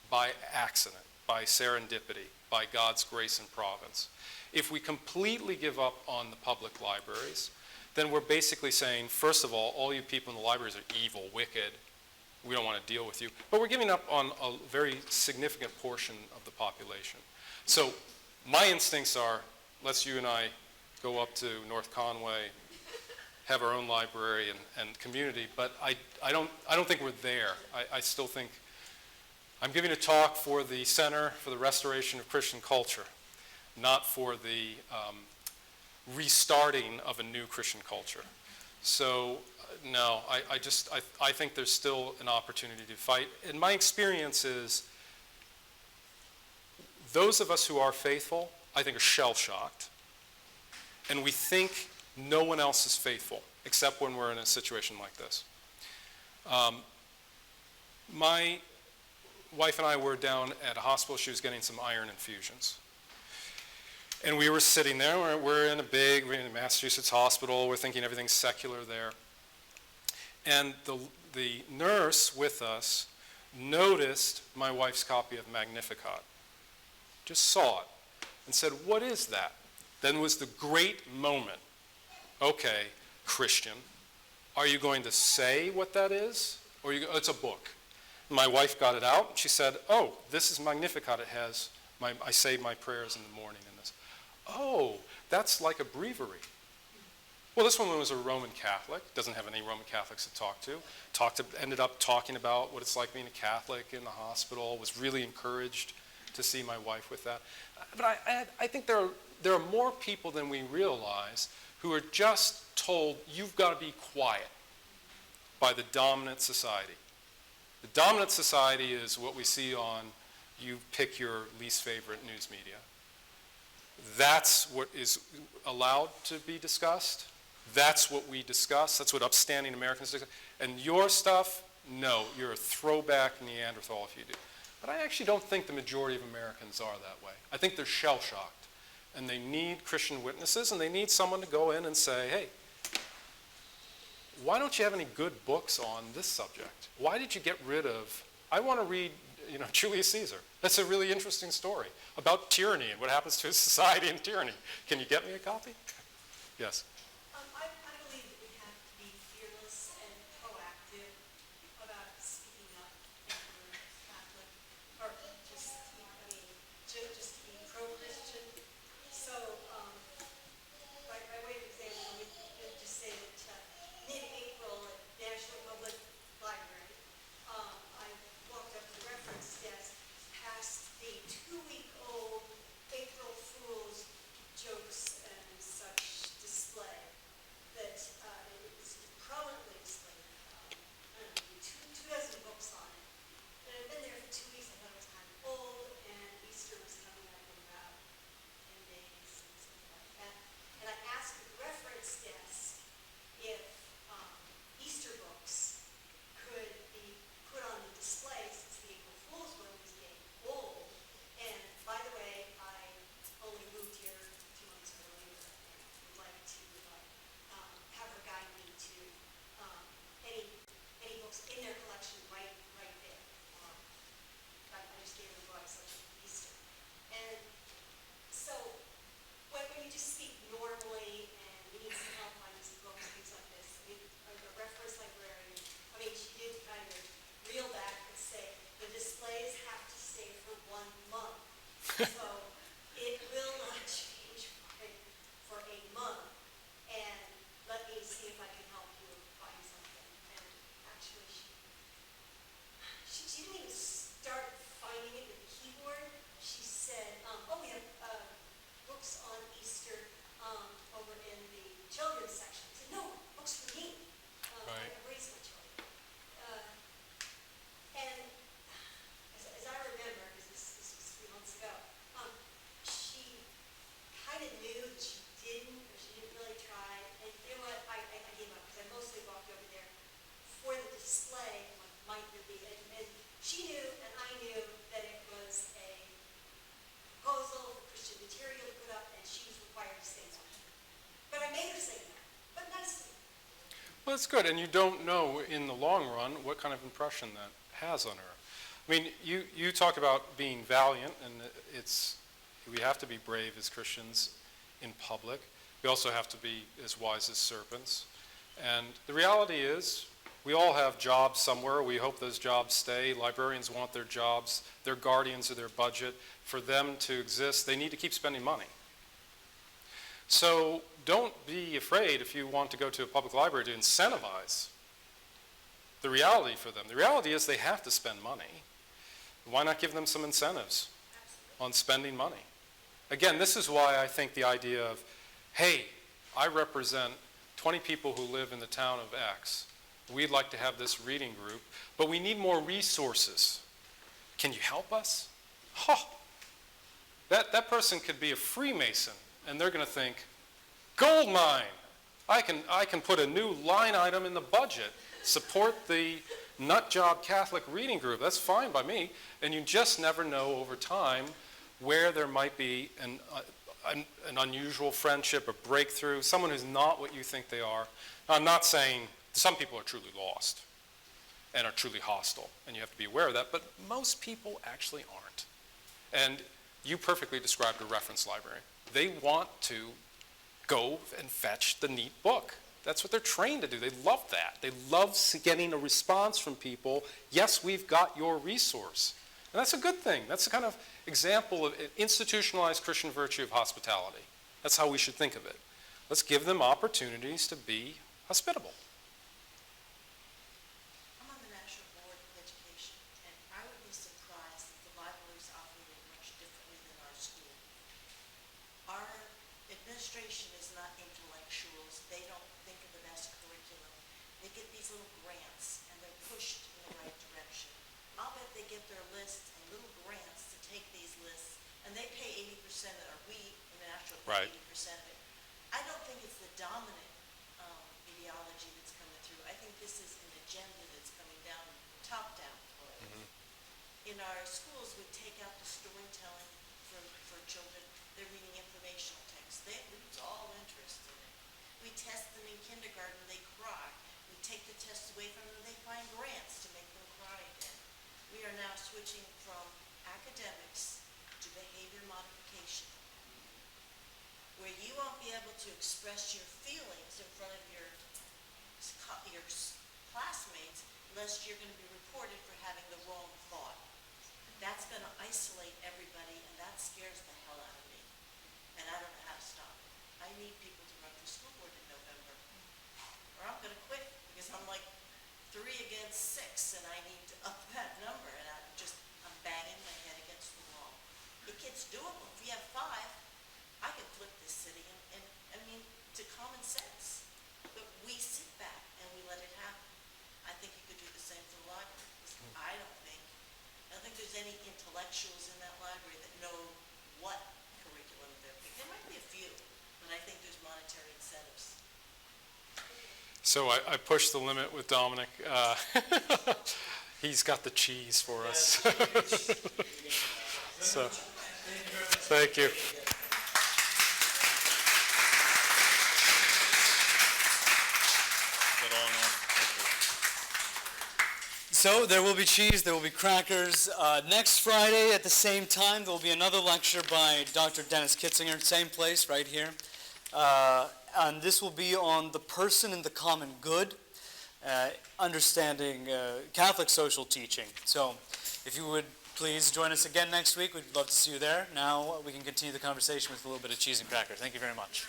by accident, by serendipity, by God's grace and providence. If we completely give up on the public libraries, then we're basically saying, first of all you people in the libraries are evil, wicked, we don't want to deal with you. But we're giving up on a very significant portion of the population. So my instincts are, let's you and I go up to North Conway, have our own library and community, but I don't think we're there. I still think, I'm giving a talk for the Center for the Restoration of Christian Culture, not for the restarting of a new Christian culture. So no, I think there's still an opportunity to fight. And my experience is those of us who are faithful, I think, are shell-shocked. And we think no one else is faithful, except when we're in a situation like this. My wife and I were down at a hospital. She was getting some iron infusions. And we were sitting there. We're in a Massachusetts hospital. We're thinking everything's secular there. And the nurse with us noticed my wife's copy of Magnificat, just saw it, and said, "What is that?" Then was the great moment. Okay, Christian, are you going to say what that is? Or it's a book. My wife got it out. She said, oh, this is Magnificat. It has, I say my prayers in the morning in this. Oh, that's like a breviary. Well, this woman was a Roman Catholic, doesn't have any Roman Catholics to talk to. Ended up talking about what it's like being a Catholic in the hospital, was really encouraged to see my wife with that. But I think there are more people than we realize who are just told, you've got to be quiet by the dominant society. The dominant society is what we see on, you pick your least favorite news media. That's what is allowed to be discussed. That's what we discuss. That's what upstanding Americans discuss. And your stuff, no, you're a throwback Neanderthal if you do. But I actually don't think the majority of Americans are that way. I think they're shell-shocked. And they need Christian witnesses, and they need someone to go in and say, hey, why don't you have any good books on this subject? Why did you get rid of, I want to read, Julius Caesar. That's a really interesting story about tyranny and what happens to society and tyranny. Can you get me a copy? Yes. I believe that we have to be fearless and proactive about speaking up if we're Catholic, or just to be pro-Christian. So, by way of example, we could just say that mid-April at National Public Library, I walked up to the reference desk past the 2-week-old April Fool's jokes and such display that it was prominently displayed. I don't know, two dozen books on it. And I'd been there for 2 weeks. I thought it was kind of old, and Easter was coming up in about 10 days and something like that. And I asked the reference desk if Easter books could be put on the display since the April Fool's one was getting old. And by the way, I only moved here 2 months earlier and would like to have her guide me to any books in their collection right there. I just gave her advice like Easter. And so when you just speak normally and you need some help on these books, things like this, a reference librarian, she did kind of reel back and say, the displays have to stay for 1 month. So it will not change for a month. And let me see if I can help you find something. And actually, she didn't even start finding it with the keyboard. She said, we have books on Easter over in the children's section. I said, no, books for me. Right. I raised my children. And as I remember, because this was 3 months ago, she kind of knew that she didn't, or she didn't really try. And you know what? I gave up because I mostly walked over there for the display and what might there be. And she knew, and I knew, that it was a proposal for Christian material to put up, and she was required to say that. But I made her say that, but nicely. Well, that's good, and you don't know in the long run what kind of impression that has on her. You talk about being valiant, and we have to be brave as Christians in public. We also have to be as wise as serpents. And the reality is, we all have jobs somewhere. We hope those jobs stay. Librarians want their jobs. They're guardians of their budget. For them to exist, they need to keep spending money. So don't be afraid if you want to go to a public library to incentivize the reality for them. The reality is they have to spend money. Why not give them some incentives on spending money? Again, this is why I think the idea of, hey, I represent 20 people who live in the town of X. We'd like to have this reading group, but we need more resources. Can you help us? That person could be a Freemason, and they're going to think, gold mine. I can put a new line item in the budget, support the nut job Catholic reading group. That's fine by me. And you just never know over time where there might be an unusual friendship, a breakthrough, someone who's not what you think they are. Now, I'm not saying some people are truly lost and are truly hostile, and you have to be aware of that, but most people actually aren't. And you perfectly described a reference library. They want to go and fetch the neat book. That's what they're trained to do. They love that. They love getting a response from people, yes, we've got your resource. And that's a good thing. That's a kind of example of institutionalized Christian virtue of hospitality. That's how we should think of it. Let's give them opportunities to be hospitable. I'm on the National Board of Education, and I would be surprised if the libraries operated much differently than our school. Our administration is not intellectuals. They don't think of it as curriculum. They get these little grants, and they're pushed in the right direction. I'll bet they get their lists and little grants to take these lists, and they pay 80% of it, or we in the National pay Right. 80% of it. I don't think it's the dominant ideology that's coming through. I think this is an agenda that's coming down, top down. In our schools, we take out the storytelling for children. They're reading informational texts. They lose all interest in it. We test them in kindergarten, they cry. We take the tests away from them, they find grants to make them cry again. We are now switching from academics to behavior modification, where you won't be able to express your feelings in front of your classmates unless you're going to be reported for having the wrong thought. That's going to isolate everybody, and that scares the hell out of me. And I don't know how to stop it. I need people to run for school board in November, or I'm going to quit because I'm like 3 against 6, and I need to up that number, and I'm banging my head against the wall. It's doable. If you have 5, I can flip this city, and I mean, to common sense. But we sit back and we let it happen. I think you could do the same for the library. I don't think there's any intellectuals in that library that know what curriculum they're picking. There might be a few, but I think there's monetary incentives. So I pushed the limit with Dominic. He's got the cheese for us. So, thank you. So there will be cheese, there will be crackers. Next Friday at the same time, there will be another lecture by Dr. Dennis Kitzinger, same place, right here. And this will be on the person and the common good, understanding Catholic social teaching. So if you would please join us again next week, we'd love to see you there. Now we can continue the conversation with a little bit of cheese and crackers. Thank you very much.